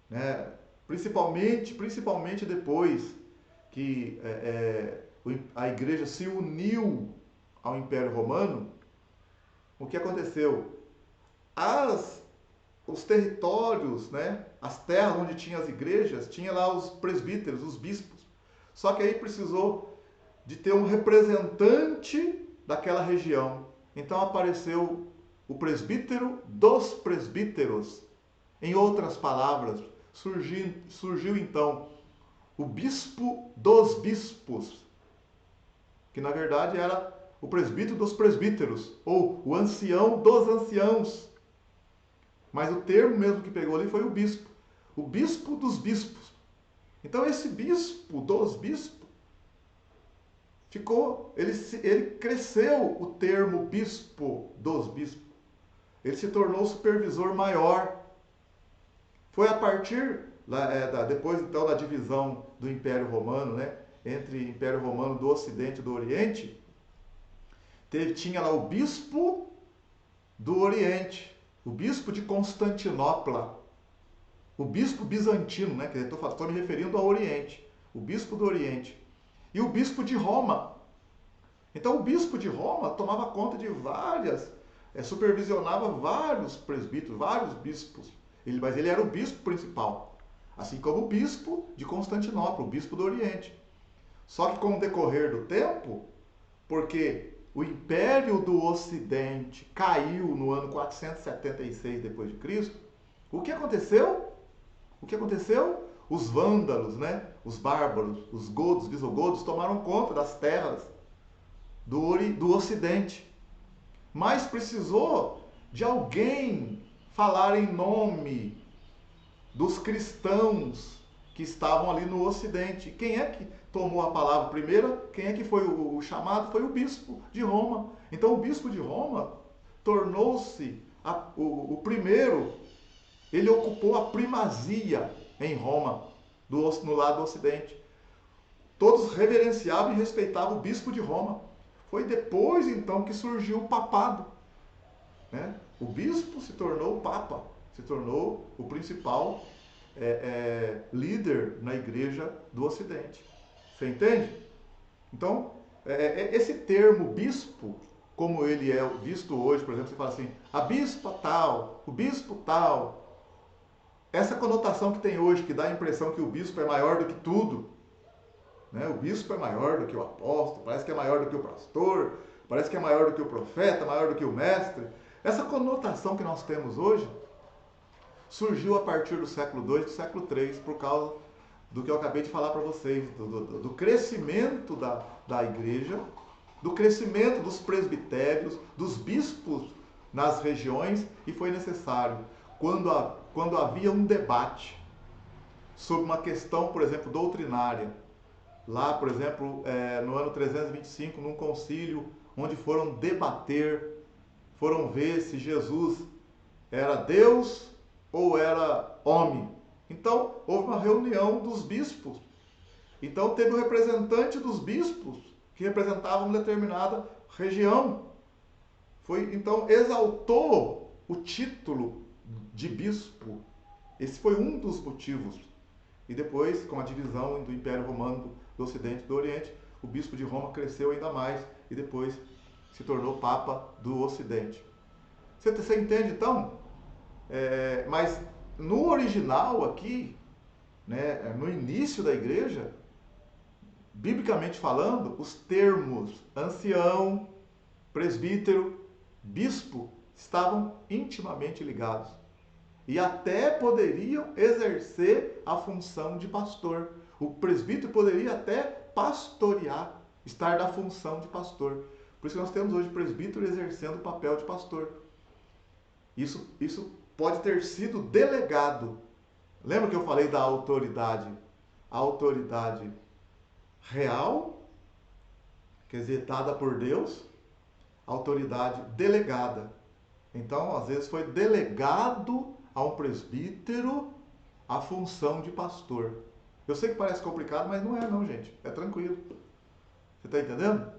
né, principalmente depois que a igreja se uniu ao Império Romano, o que aconteceu? Os territórios, né, as terras onde tinha as igrejas, tinha lá os presbíteros, os bispos. Só que aí precisou de ter um representante daquela região. Então apareceu o presbítero dos presbíteros. Em outras palavras, surgiu então o bispo dos bispos, que na verdade era o presbítero dos presbíteros, ou o ancião dos anciãos. Mas o termo mesmo que pegou ali foi o bispo dos bispos. Então esse bispo dos bispos ele cresceu o termo bispo dos bispos. Ele se tornou supervisor maior. Foi a partir, depois então da divisão do Império Romano, né, entre Império Romano do Ocidente e do Oriente, tinha lá o bispo do Oriente, o bispo de Constantinopla, o bispo bizantino, né, que estou me referindo ao Oriente, o bispo do Oriente, e o bispo de Roma. Então o bispo de Roma tomava conta de supervisionava vários presbíteros, vários bispos, mas ele era o bispo principal, assim como o bispo de Constantinopla, o bispo do Oriente. Só que com o decorrer do tempo, porque o Império do Ocidente caiu no ano 476 depois de Cristo, o que aconteceu? Os vândalos, né? Os bárbaros, os godos, visigodos tomaram conta das terras do Ocidente. Mas precisou de alguém falar em nome dos cristãos que estavam ali no Ocidente. Quem é que tomou a palavra primeiro? Quem é que foi o chamado? Foi o bispo de Roma. Então o bispo de Roma tornou-se o primeiro, ele ocupou a primazia em Roma, no lado do Ocidente. Todos reverenciavam e respeitavam o bispo de Roma. Foi depois então que surgiu o papado, né? O bispo se tornou o papa, se tornou o principal líder na igreja do Ocidente. Você entende? Então, esse termo bispo, como ele é visto hoje, por exemplo, você fala assim, a bispa tal, o bispo tal, essa conotação que tem hoje, que dá a impressão que o bispo é maior do que tudo, né? O bispo é maior do que o apóstolo, parece que é maior do que o pastor, parece que é maior do que o profeta, maior do que o mestre. Essa conotação que nós temos hoje surgiu a partir do século II e do século III, por causa do que eu acabei de falar para vocês, do crescimento da igreja, do crescimento dos presbitérios, dos bispos nas regiões, e foi necessário, quando havia um debate sobre uma questão, por exemplo, doutrinária, lá, por exemplo, no ano 325, num concílio, onde foram debater, foram ver se Jesus era Deus ou era homem. Então, houve uma reunião dos bispos. Então, teve um representante dos bispos que representavam uma determinada região. Então, exaltou o título de bispo. Esse foi um dos motivos. E depois, com a divisão do Império Romano do Ocidente e do Oriente, o bispo de Roma cresceu ainda mais e depois se tornou Papa do Ocidente. Você entende, então? Mas no original aqui, né, no início da igreja, biblicamente falando, os termos ancião, presbítero, bispo estavam intimamente ligados. E até poderiam exercer a função de pastor. O presbítero poderia até pastorear, estar na função de pastor. Por isso que nós temos hoje presbítero exercendo o papel de pastor. Isso pode ter sido delegado. Lembra que eu falei da autoridade? A autoridade real, quer dizer, dada por Deus, autoridade delegada. Então, às vezes foi delegado a um presbítero a função de pastor. Eu sei que parece complicado, mas não é não, gente. É tranquilo. Você está entendendo?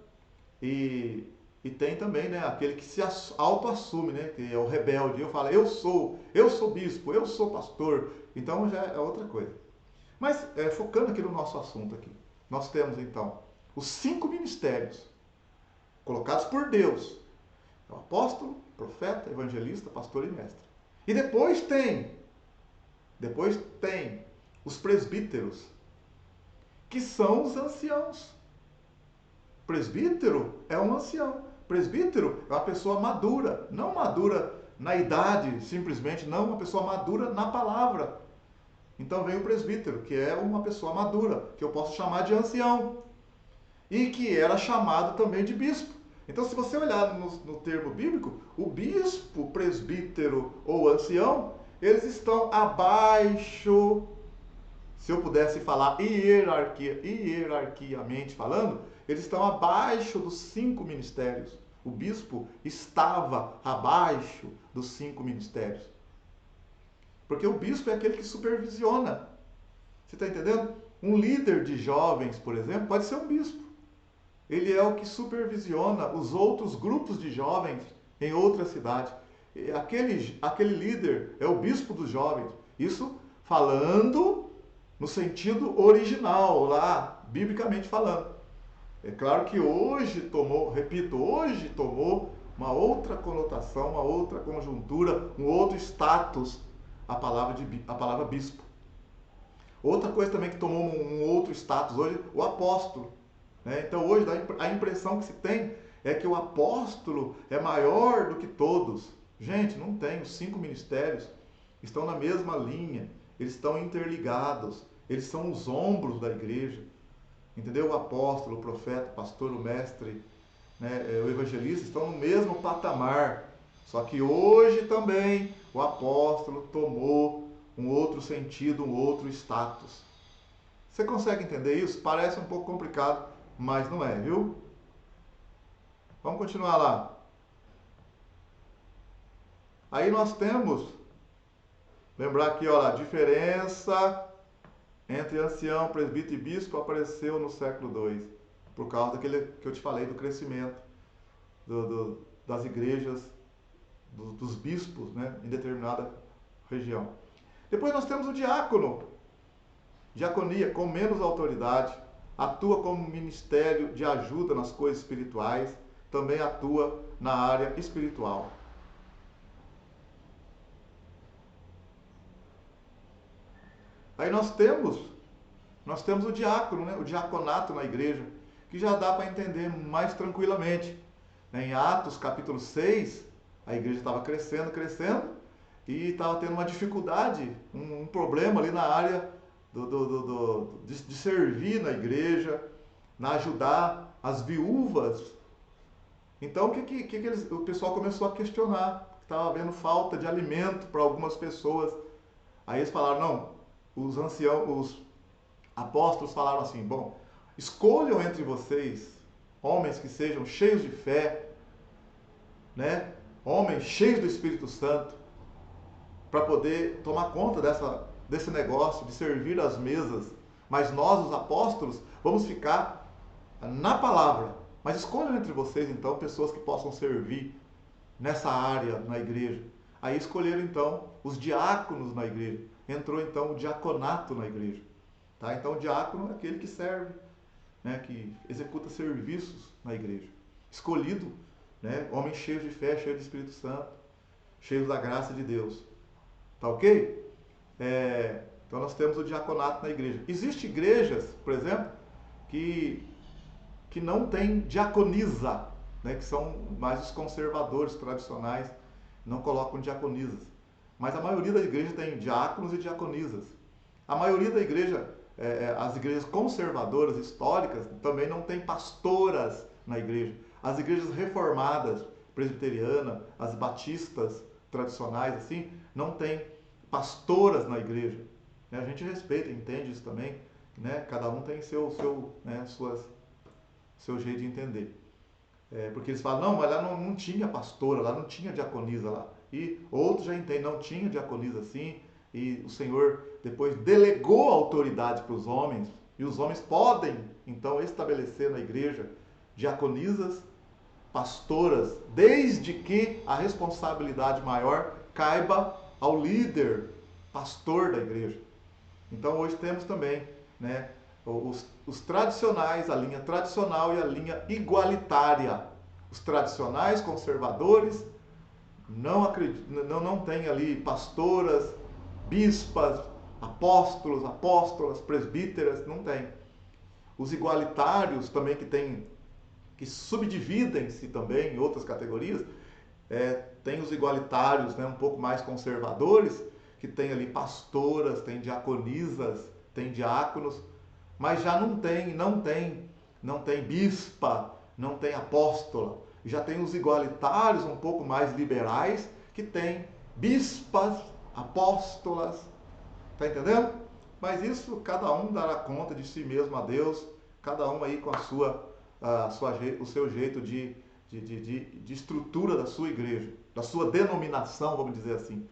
E tem também, né, aquele que se auto-assume, né, que é o rebelde. Eu falo, eu sou bispo, eu sou pastor. Então já é outra coisa. Mas focando aqui no nosso assunto aqui, nós temos então os 5 ministérios colocados por Deus: o apóstolo, profeta, evangelista, pastor e mestre. E depois tem os presbíteros, que são os anciãos. Presbítero é um ancião. Presbítero é uma pessoa madura, não madura na idade, simplesmente, não, uma pessoa madura na palavra. Então vem o presbítero, que é uma pessoa madura, que eu posso chamar de ancião, e que era chamado também de bispo. Então, se você olhar no termo bíblico, o bispo, presbítero ou ancião, eles estão abaixo, se eu pudesse falar hierarquiamente falando, eles estão abaixo dos 5 ministérios. O bispo estava abaixo dos 5 ministérios. Porque o bispo é aquele que supervisiona. Você está entendendo? Um líder de jovens, por exemplo, pode ser um bispo. Ele é o que supervisiona os outros grupos de jovens em outra cidade. Aquele líder é o bispo dos jovens. Isso falando no sentido original, lá, biblicamente falando. É claro que hoje tomou uma outra conotação, uma outra conjuntura, um outro status a palavra bispo. Outra coisa também que tomou um outro status hoje, o apóstolo. Né? Então hoje a impressão que se tem é que o apóstolo é maior do que todos. Gente, não tem. Os 5 ministérios estão na mesma linha, eles estão interligados, eles são os ombros da igreja. Entendeu? O apóstolo, o profeta, o pastor, o mestre, né, o evangelista estão no mesmo patamar. Só que hoje também o apóstolo tomou um outro sentido, um outro status. Você consegue entender isso? Parece um pouco complicado, mas não é, viu? Vamos continuar lá. Aí nós temos, lembrar aqui, ó, a diferença entre ancião, presbítero e bispo apareceu no século II, por causa daquele que eu te falei do crescimento das igrejas, dos bispos, né, em determinada região. Depois nós temos o diácono, diaconia, com menos autoridade, atua como ministério de ajuda nas coisas espirituais, também atua na área espiritual. Aí nós temos o diácono, né? O diaconato na igreja, que já dá para entender mais tranquilamente. Em Atos capítulo 6, a igreja estava crescendo, e estava tendo uma dificuldade, um problema ali na área de servir na igreja, na ajudar as viúvas. Então o pessoal começou a questionar, estava havendo falta de alimento para algumas pessoas. Aí eles falaram, não, os anciãos, os apóstolos falaram assim, bom, escolham entre vocês homens que sejam cheios de fé, né? Homens cheios do Espírito Santo, para poder tomar conta desse negócio de servir as mesas. Mas nós, os apóstolos, vamos ficar na palavra. Mas escolham entre vocês, então, pessoas que possam servir nessa área na igreja. Aí escolheram, então, os diáconos na igreja. Entrou, então, o diaconato na igreja. Tá? Então, o diácono é aquele que serve, né, que executa serviços na igreja. Escolhido, né, homens cheios de fé, cheios do Espírito Santo, cheios da graça de Deus. Tá ok? Então nós temos o diaconato na igreja. Existem igrejas, por exemplo, que não tem diaconisa, né, que são mais os conservadores tradicionais, não colocam diaconisas. Mas a maioria da igreja tem diáconos e diaconisas. A maioria da igreja, as igrejas conservadoras históricas, também não tem pastoras na igreja. As igrejas reformadas, presbiteriana, as batistas tradicionais, assim, não tem pastoras na igreja. A gente respeita, entende isso também, né? Cada um tem seu jeito de entender. Porque eles falam, não, mas lá não tinha pastora, lá não tinha diaconisa lá. E outros já entendem, não tinha diaconisa assim, e o Senhor depois delegou a autoridade para os homens, e os homens podem, então, estabelecer na igreja diaconisas, pastoras, desde que a responsabilidade maior caiba ao líder, pastor da igreja. Então hoje temos também, né, os tradicionais, a linha tradicional e a linha igualitária. Os tradicionais conservadores não tem ali pastoras, bispas, apóstolas, presbíteras, não tem. Os igualitários também que subdividem-se também em outras categorias, tem os igualitários, né, um pouco mais conservadores, que tem ali pastoras, tem diaconisas, tem diáconos, mas já não tem bispa, não tem apóstola. Já tem os igualitários um pouco mais liberais, que tem bispas, apóstolas, tá entendendo? Mas isso cada um dará conta de si mesmo a Deus, cada um aí com o seu jeito de estrutura da sua igreja, da sua denominação, vamos dizer assim.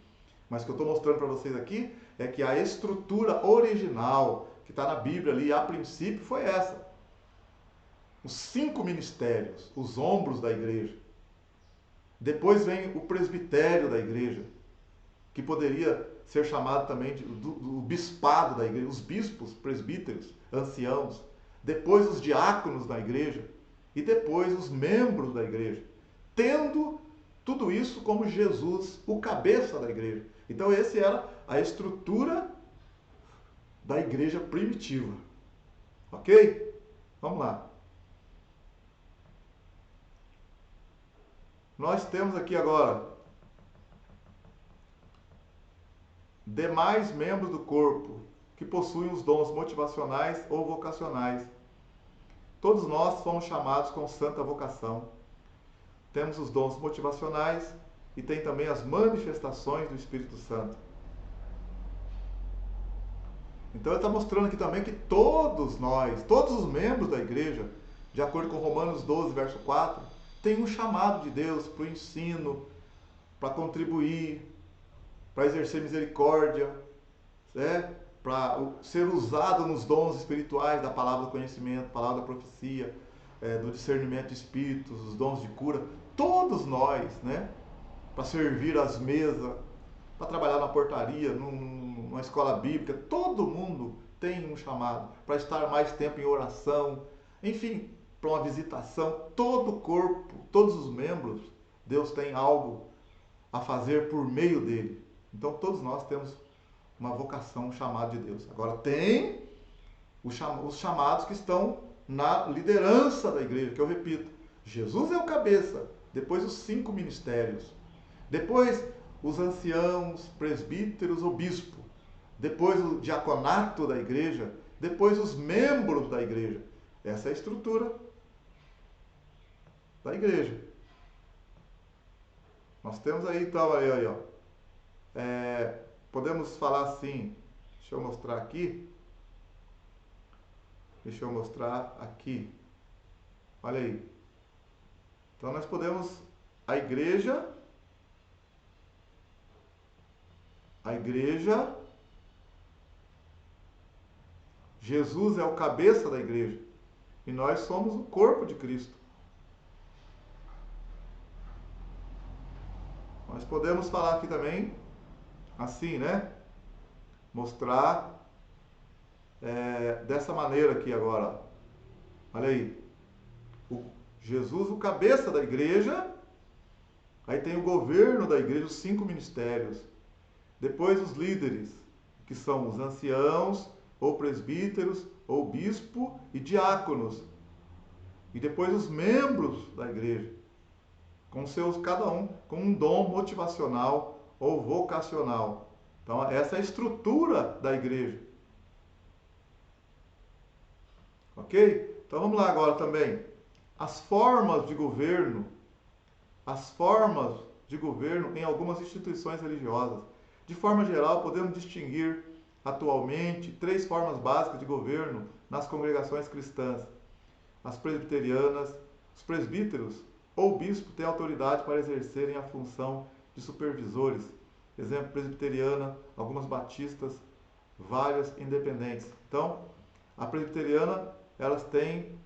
Mas o que eu estou mostrando para vocês aqui é que a estrutura original que está na Bíblia ali, a princípio, foi essa. Os 5 ministérios, os ombros da igreja. Depois vem o presbitério da igreja, que poderia ser chamado também do bispado da igreja, os bispos, presbíteros, anciãos. Depois os diáconos da igreja. E depois os membros da igreja. Tendo tudo isso como Jesus, o cabeça da igreja. Então essa era a estrutura da igreja primitiva. Ok? Vamos lá. Nós temos aqui agora demais membros do corpo que possuem os dons motivacionais ou vocacionais. Todos nós fomos chamados com santa vocação. Temos os dons motivacionais e tem também as manifestações do Espírito Santo. Então ele está mostrando aqui também que todos nós, todos os membros da igreja, de acordo com Romanos 12, verso 4, tem um chamado de Deus para o ensino, para contribuir, para exercer misericórdia, para ser usado nos dons espirituais da palavra do conhecimento, palavra da profecia, do discernimento de espíritos, os dons de cura. Todos nós, né, para servir às mesas, para trabalhar na portaria, numa escola bíblica. Todo mundo tem um chamado para estar mais tempo em oração, enfim, para uma visitação. Todo o corpo, todos os membros, Deus tem algo a fazer por meio dele. Então todos nós temos uma vocação, um chamado de Deus. Agora tem os chamados que estão na liderança da igreja, que eu repito, Jesus é o cabeça, depois os 5 ministérios, depois os anciãos, presbíteros ou bispo, depois o diaconato da igreja, depois os membros da igreja. Essa é a estrutura da igreja. Nós temos aí, então, aí ó. Podemos falar assim, deixa eu mostrar aqui. Olha aí. Então nós podemos, a igreja, Jesus é o cabeça da igreja e nós somos o corpo de Cristo. Nós podemos falar aqui também, assim, né? Mostrar dessa maneira aqui agora. Olha aí. Jesus, o cabeça da igreja. Aí tem o governo da igreja, os 5 ministérios. Depois os líderes, que são os anciãos, ou presbíteros, ou bispo e diáconos. E depois os membros da igreja, cada um com um dom motivacional ou vocacional. Então essa é a estrutura da igreja. Ok? Então vamos lá agora também. As formas de governo em algumas instituições religiosas. De forma geral, podemos distinguir atualmente 3 formas básicas de governo nas congregações cristãs. As presbiterianas, os presbíteros ou bispo têm autoridade para exercerem a função de supervisores. Exemplo, presbiteriana, algumas batistas, várias independentes. Então, a presbiteriana, elas têm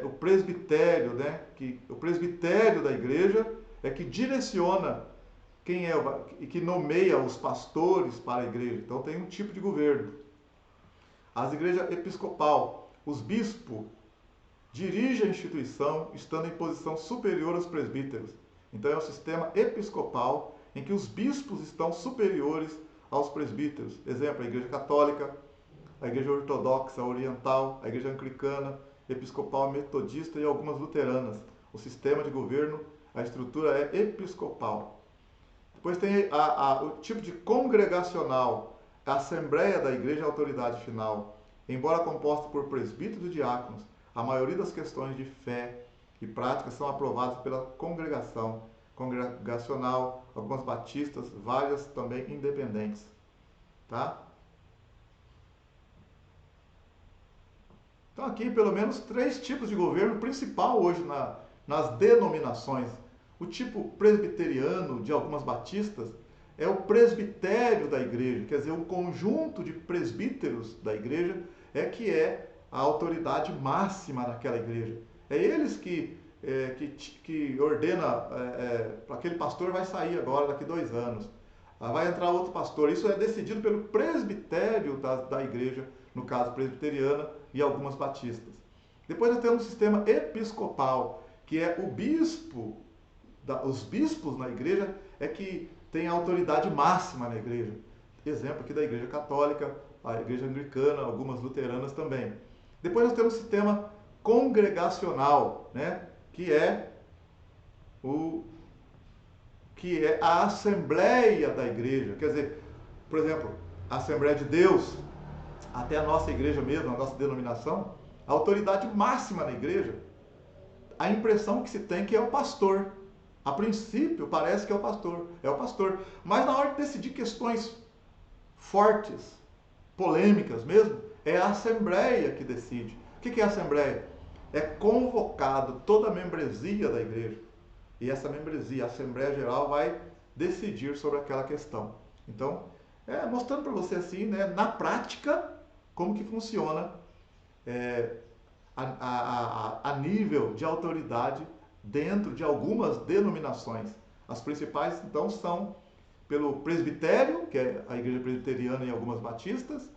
o presbitério, né? O presbitério da igreja é que direciona quem é e que nomeia os pastores para a igreja. Então tem um tipo de governo. As igrejas episcopal, os bispos dirigem a instituição estando em posição superior aos presbíteros. Então é o sistema episcopal em que os bispos estão superiores aos presbíteros. Exemplo, a igreja católica, a igreja ortodoxa oriental, a igreja anglicana, episcopal metodista e algumas luteranas. O sistema de governo, a estrutura é episcopal. Depois tem o tipo de congregacional. A assembleia da igreja é a autoridade final. Embora composta por presbíteros e diáconos, a maioria das questões de fé e prática são aprovadas pela congregação congregacional, algumas batistas, várias também independentes. Tá? Então aqui pelo menos 3 tipos de governo principal hoje nas denominações. O tipo presbiteriano de algumas batistas é o presbitério da igreja, quer dizer, o conjunto de presbíteros da igreja que é a autoridade máxima naquela igreja. É eles que ordena, aquele pastor vai sair agora daqui 2 anos, vai entrar outro pastor. Isso é decidido pelo presbitério da igreja, no caso presbiteriana e algumas batistas. Depois nós temos o sistema episcopal, que é o bispo, os bispos na igreja é que tem a autoridade máxima na igreja. Exemplo aqui da igreja católica, a igreja anglicana, algumas luteranas também. Depois nós temos o sistema congregacional, né, que é a assembleia da igreja. Quer dizer, por exemplo, a Assembleia de Deus, até a nossa igreja mesmo, a nossa denominação, a autoridade máxima na igreja, a impressão que se tem que é o pastor. A princípio parece que é o pastor. Mas na hora de decidir questões fortes, polêmicas mesmo, é a assembleia que decide. O que é a assembleia? É convocado toda a membresia da igreja. E essa membresia, a Assembleia Geral, vai decidir sobre aquela questão. Então, mostrando para você assim, né, na prática, como que funciona a nível de autoridade dentro de algumas denominações. As principais, então, são pelo presbitério, que é a igreja presbiteriana e algumas batistas,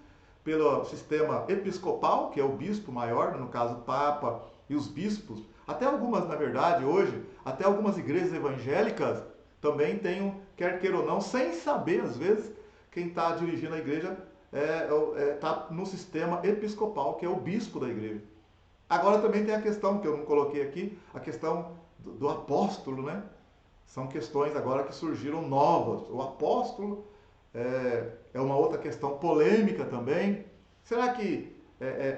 pelo sistema episcopal, que é o bispo maior, no caso o Papa e os bispos, até algumas, na verdade, hoje, até algumas igrejas evangélicas também têm, quer queira ou não, sem saber, às vezes, quem está dirigindo a igreja está no sistema episcopal, que é o bispo da igreja. Agora também tem a questão, que eu não coloquei aqui, a questão do apóstolo, né? São questões agora que surgiram novas. O apóstolo é uma outra questão polêmica também. Será que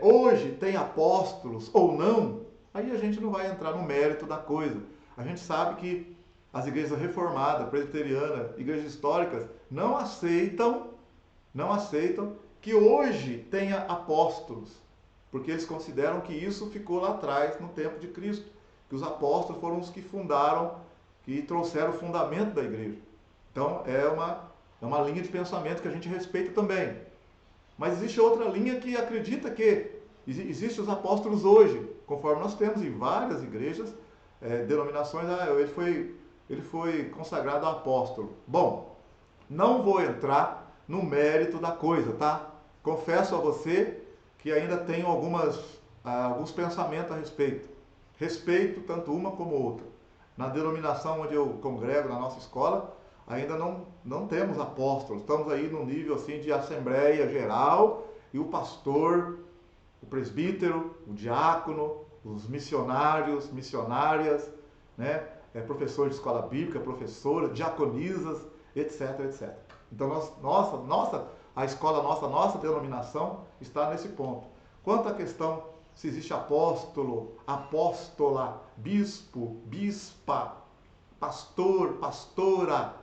hoje tem apóstolos ou não? Aí a gente não vai entrar no mérito da coisa. A gente sabe que as igrejas reformadas, presbiterianas, igrejas históricas não aceitam que hoje tenha apóstolos, porque eles consideram que isso ficou lá atrás, no tempo de Cristo, que os apóstolos foram os que fundaram, que trouxeram o fundamento da igreja. Então é uma linha de pensamento que a gente respeita também. Mas existe outra linha que acredita que existem os apóstolos hoje, conforme nós temos em várias igrejas, denominações, ele foi consagrado apóstolo. Bom, não vou entrar no mérito da coisa, tá? Confesso a você que ainda tenho alguns pensamentos a respeito. Respeito tanto uma como outra. Na denominação onde eu congrego, na nossa escola, ainda não temos apóstolos. Estamos aí no nível assim de assembleia geral e o pastor, o presbítero, o diácono, os missionários, missionárias, né? Professor de escola bíblica, professoras, diaconisas, etc, etc. Então, a escola nossa denominação está nesse ponto. Quanto à questão se existe apóstolo, apóstola, bispo, bispa, pastor, pastora,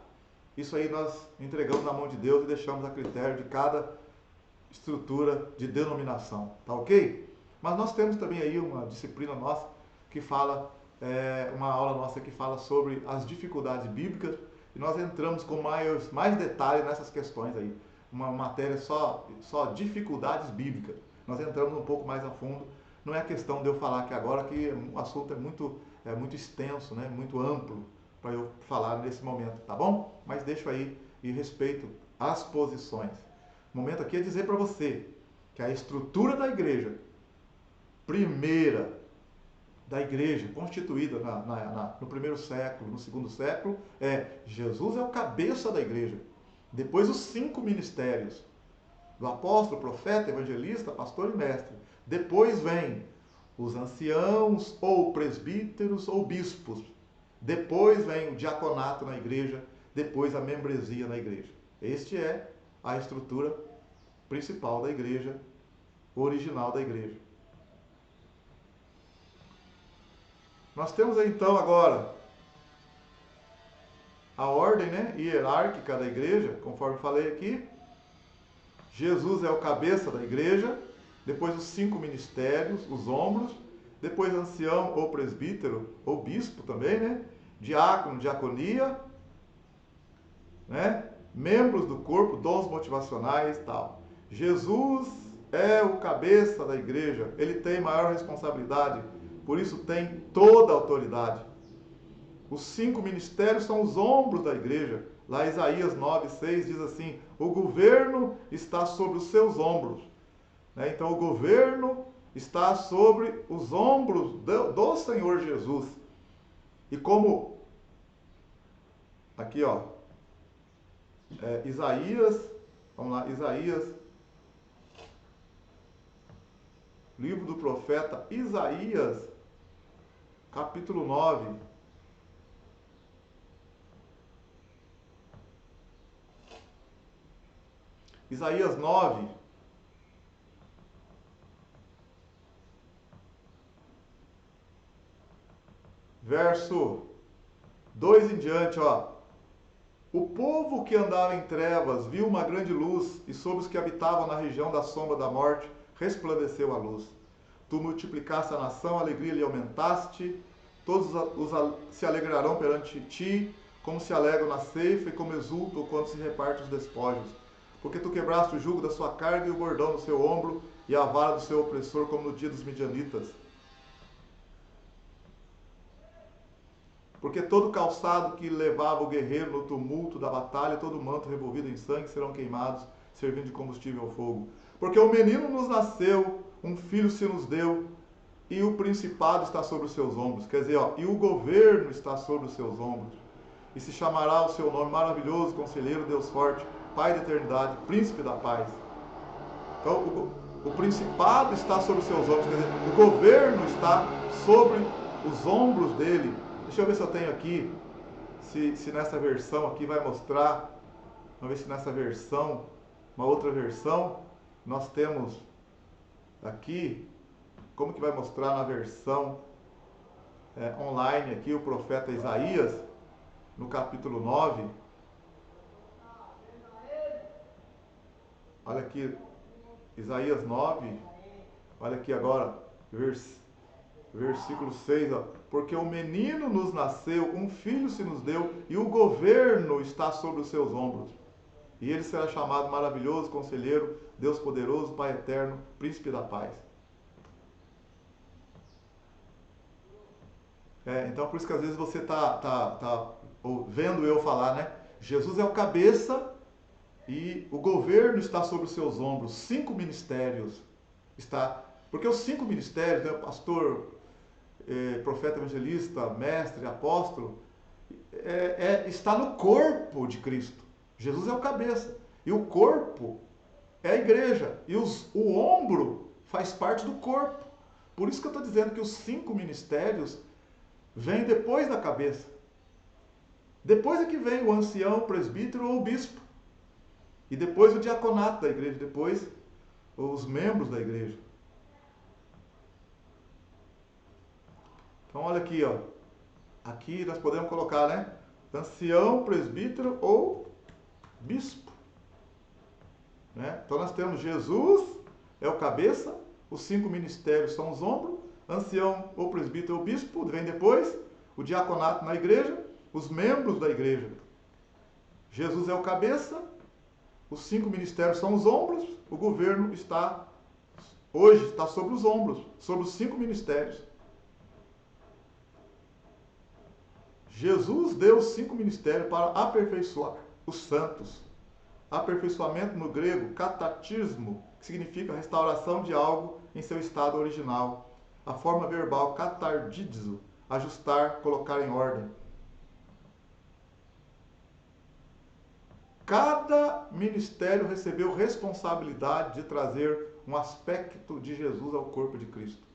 isso aí nós entregamos na mão de Deus e deixamos a critério de cada estrutura de denominação, tá ok? Mas nós temos também aí uma disciplina nossa que fala, uma aula nossa que fala sobre as dificuldades bíblicas, e nós entramos com mais detalhes nessas questões aí. Uma matéria só dificuldades bíblicas. Nós entramos um pouco mais a fundo. Não é questão de eu falar aqui agora, que o assunto é muito extenso, né? Muito amplo para eu falar nesse momento, tá bom? Mas deixo aí e respeito as posições. O momento aqui é dizer para você que a estrutura da igreja, primeira da igreja, constituída no primeiro século, no segundo século, Jesus é o cabeça da igreja. Depois os 5 ministérios, do apóstolo, profeta, evangelista, pastor e mestre. Depois vem os anciãos, ou presbíteros, ou bispos. Depois vem o diaconato na igreja, depois a membresia na igreja. Este é a estrutura principal da igreja, original da igreja. Nós temos então agora a ordem, né, hierárquica da igreja, conforme falei aqui. Jesus é o cabeça da igreja, depois os 5 ministérios, os ombros, depois ancião ou presbítero, ou bispo também, né? Diácono, diaconia, né? Membros do corpo, dons motivacionais e tal. Jesus é o cabeça da igreja, ele tem maior responsabilidade, por isso tem toda a autoridade. Os 5 ministérios são os ombros da igreja. Lá Isaías 9:6 diz assim: o governo está sobre os seus ombros. Então o governo está sobre os ombros do Senhor Jesus. E como aqui, ó, Isaías, vamos lá, Isaías, livro do profeta Isaías, capítulo 9. Isaías 9, verso 2 em diante, ó. O povo que andava em trevas viu uma grande luz, e sobre os que habitavam na região da sombra da morte resplandeceu a luz. Tu multiplicaste a nação, a alegria lhe aumentaste, todos se alegrarão perante ti, como se alegram na ceifa e como exultam quando se reparte os despojos. Porque tu quebraste o jugo da sua carga e o bordão do seu ombro e a vara do seu opressor, como no dia dos midianitas. Porque todo calçado que levava o guerreiro no tumulto da batalha, todo manto revolvido em sangue serão queimados, servindo de combustível ao fogo. Porque o menino nos nasceu, um filho se nos deu, e o principado está sobre os seus ombros. Quer dizer, ó, e o governo está sobre os seus ombros. E se chamará o seu nome maravilhoso, Conselheiro, Deus forte, Pai da eternidade, Príncipe da paz. Então, o principado está sobre os seus ombros, quer dizer, o governo está sobre os ombros dele. Deixa eu ver se eu tenho aqui, se nessa versão aqui vai mostrar. Vamos ver se nessa versão, uma outra versão, nós temos aqui, como que vai mostrar na versão online aqui, o profeta Isaías, no capítulo 9. Olha aqui, Isaías 9, olha aqui agora, versículo 6, ó. Porque o menino nos nasceu, um filho se nos deu, e o governo está sobre os seus ombros. E ele será chamado maravilhoso, conselheiro, Deus poderoso, Pai eterno, Príncipe da paz. Então por isso que às vezes você tá vendo eu falar, né? Jesus é o cabeça e o governo está sobre os seus ombros. 5 ministérios está. Porque os 5 ministérios, né, pastor, profeta, evangelista, mestre, apóstolo, está no corpo de Cristo. Jesus é o cabeça. E o corpo é a igreja. E o ombro faz parte do corpo. Por isso que eu estou dizendo que os 5 ministérios vêm depois da cabeça. Depois é que vem o ancião, o presbítero ou o bispo. E depois o diaconato da igreja. Depois os membros da igreja. Então olha aqui, ó. Aqui nós podemos colocar, né? Ancião, presbítero ou bispo. Né? Então nós temos Jesus, é o cabeça, os 5 ministérios são os ombros, ancião ou presbítero ou bispo, vem depois, o diaconato na igreja, os membros da igreja. Jesus é o cabeça, os 5 ministérios são os ombros, o governo hoje está sobre os ombros, sobre os 5 ministérios. Jesus deu os 5 ministérios para aperfeiçoar os santos. Aperfeiçoamento no grego, katatismo, que significa restauração de algo em seu estado original. A forma verbal, katardizo, ajustar, colocar em ordem. Cada ministério recebeu responsabilidade de trazer um aspecto de Jesus ao corpo de Cristo.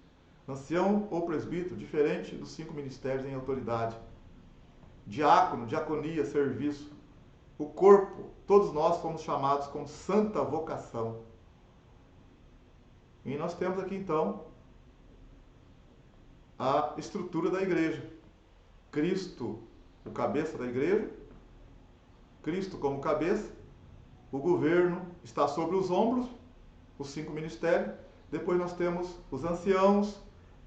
Ancião ou presbítero, diferente dos 5 ministérios em autoridade. Diácono, diaconia, serviço. O corpo, todos nós fomos chamados com santa vocação. E nós temos aqui então a estrutura da igreja. Cristo, o cabeça da igreja. Cristo como cabeça. O governo está sobre os ombros, os 5 ministérios. Depois nós temos os anciãos,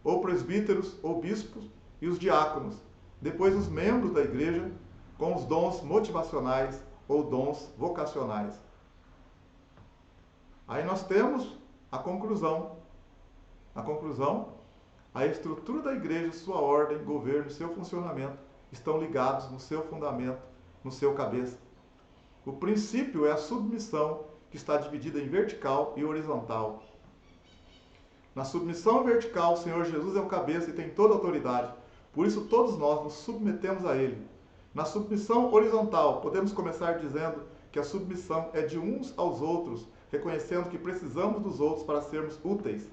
ou presbíteros, ou bispos, e os diáconos. Depois os membros da igreja com os dons motivacionais ou dons vocacionais. Aí nós temos a conclusão. A conclusão, a estrutura da igreja, sua ordem, governo, seu funcionamento estão ligados no seu fundamento, no seu cabeça. O princípio é a submissão, que está dividida em vertical e horizontal. Na submissão vertical, o Senhor Jesus é o cabeça e tem toda a autoridade. Por isso todos nós nos submetemos a Ele. Na submissão horizontal, podemos começar dizendo que a submissão é de uns aos outros, reconhecendo que precisamos dos outros para sermos úteis.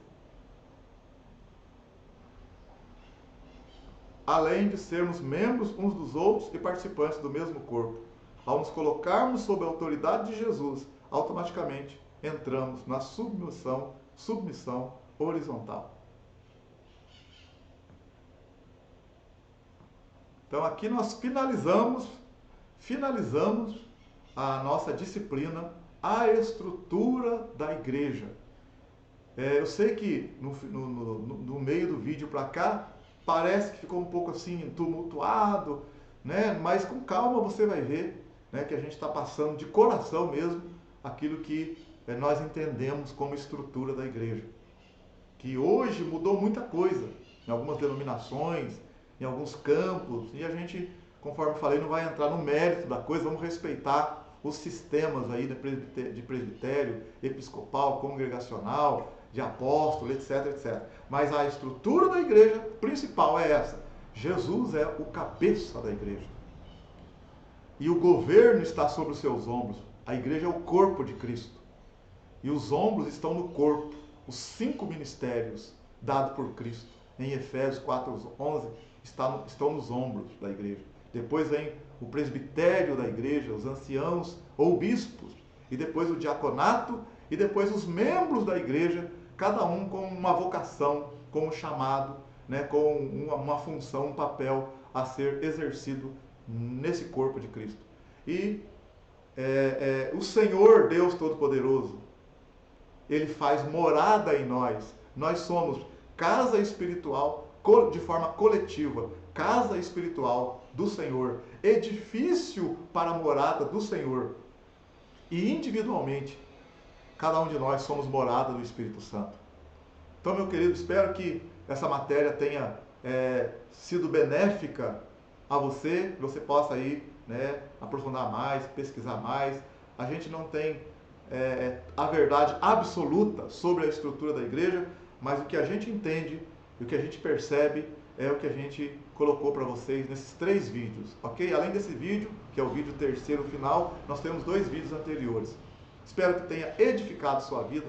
Além de sermos membros uns dos outros e participantes do mesmo corpo. Ao nos colocarmos sob a autoridade de Jesus, automaticamente entramos na submissão horizontal. Então aqui nós finalizamos a nossa disciplina, a estrutura da igreja. Eu sei que no meio do vídeo para cá, parece que ficou um pouco assim tumultuado, né? Mas com calma você vai ver, né, que a gente está passando de coração mesmo aquilo que nós entendemos como estrutura da igreja. Que hoje mudou muita coisa em algumas denominações, em alguns campos, e a gente, conforme falei, não vai entrar no mérito da coisa, vamos respeitar os sistemas aí de presbitério, episcopal, congregacional, de apóstolo, etc, etc. Mas a estrutura da igreja principal é essa. Jesus é o cabeça da igreja. E o governo está sobre os seus ombros. A igreja é o corpo de Cristo. E os ombros estão no corpo. Os 5 ministérios dados por Cristo em Efésios 4:11 estão nos ombros da igreja. Depois vem o presbitério da igreja, os anciãos ou bispos, e depois o diaconato, e depois os membros da igreja, cada um com uma vocação, com um chamado, né, com uma função, um papel a ser exercido nesse corpo de Cristo. E o Senhor Deus Todo-Poderoso, Ele faz morada em nós. Nós somos casa espiritual, de forma coletiva, casa espiritual do Senhor, edifício para a morada do Senhor. E individualmente, cada um de nós somos morada do Espírito Santo. Então, meu querido, espero que essa matéria tenha sido benéfica a você, que você possa aí, né, aprofundar mais, pesquisar mais. A gente não tem a verdade absoluta sobre a estrutura da igreja, mas o que a gente entende e o que a gente percebe é o que a gente colocou para vocês nesses 3 vídeos, ok? Além desse vídeo, que é o vídeo terceiro final, nós temos 2 vídeos anteriores. Espero que tenha edificado sua vida,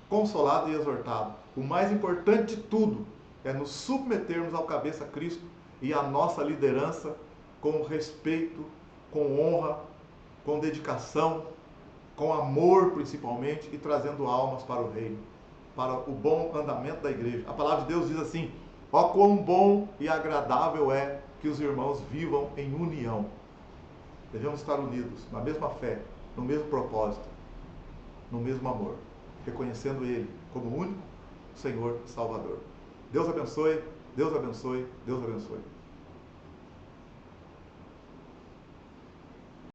consolado e exortado. O mais importante de tudo é nos submetermos ao cabeça Cristo e à nossa liderança com respeito, com honra, com dedicação, com amor principalmente, e trazendo almas para o reino, para o bom andamento da igreja. A palavra de Deus diz assim: ó quão bom e agradável é que os irmãos vivam em união. Devemos estar unidos na mesma fé, no mesmo propósito, no mesmo amor, reconhecendo Ele como o único Senhor e Salvador. Deus abençoe, Deus abençoe, Deus abençoe.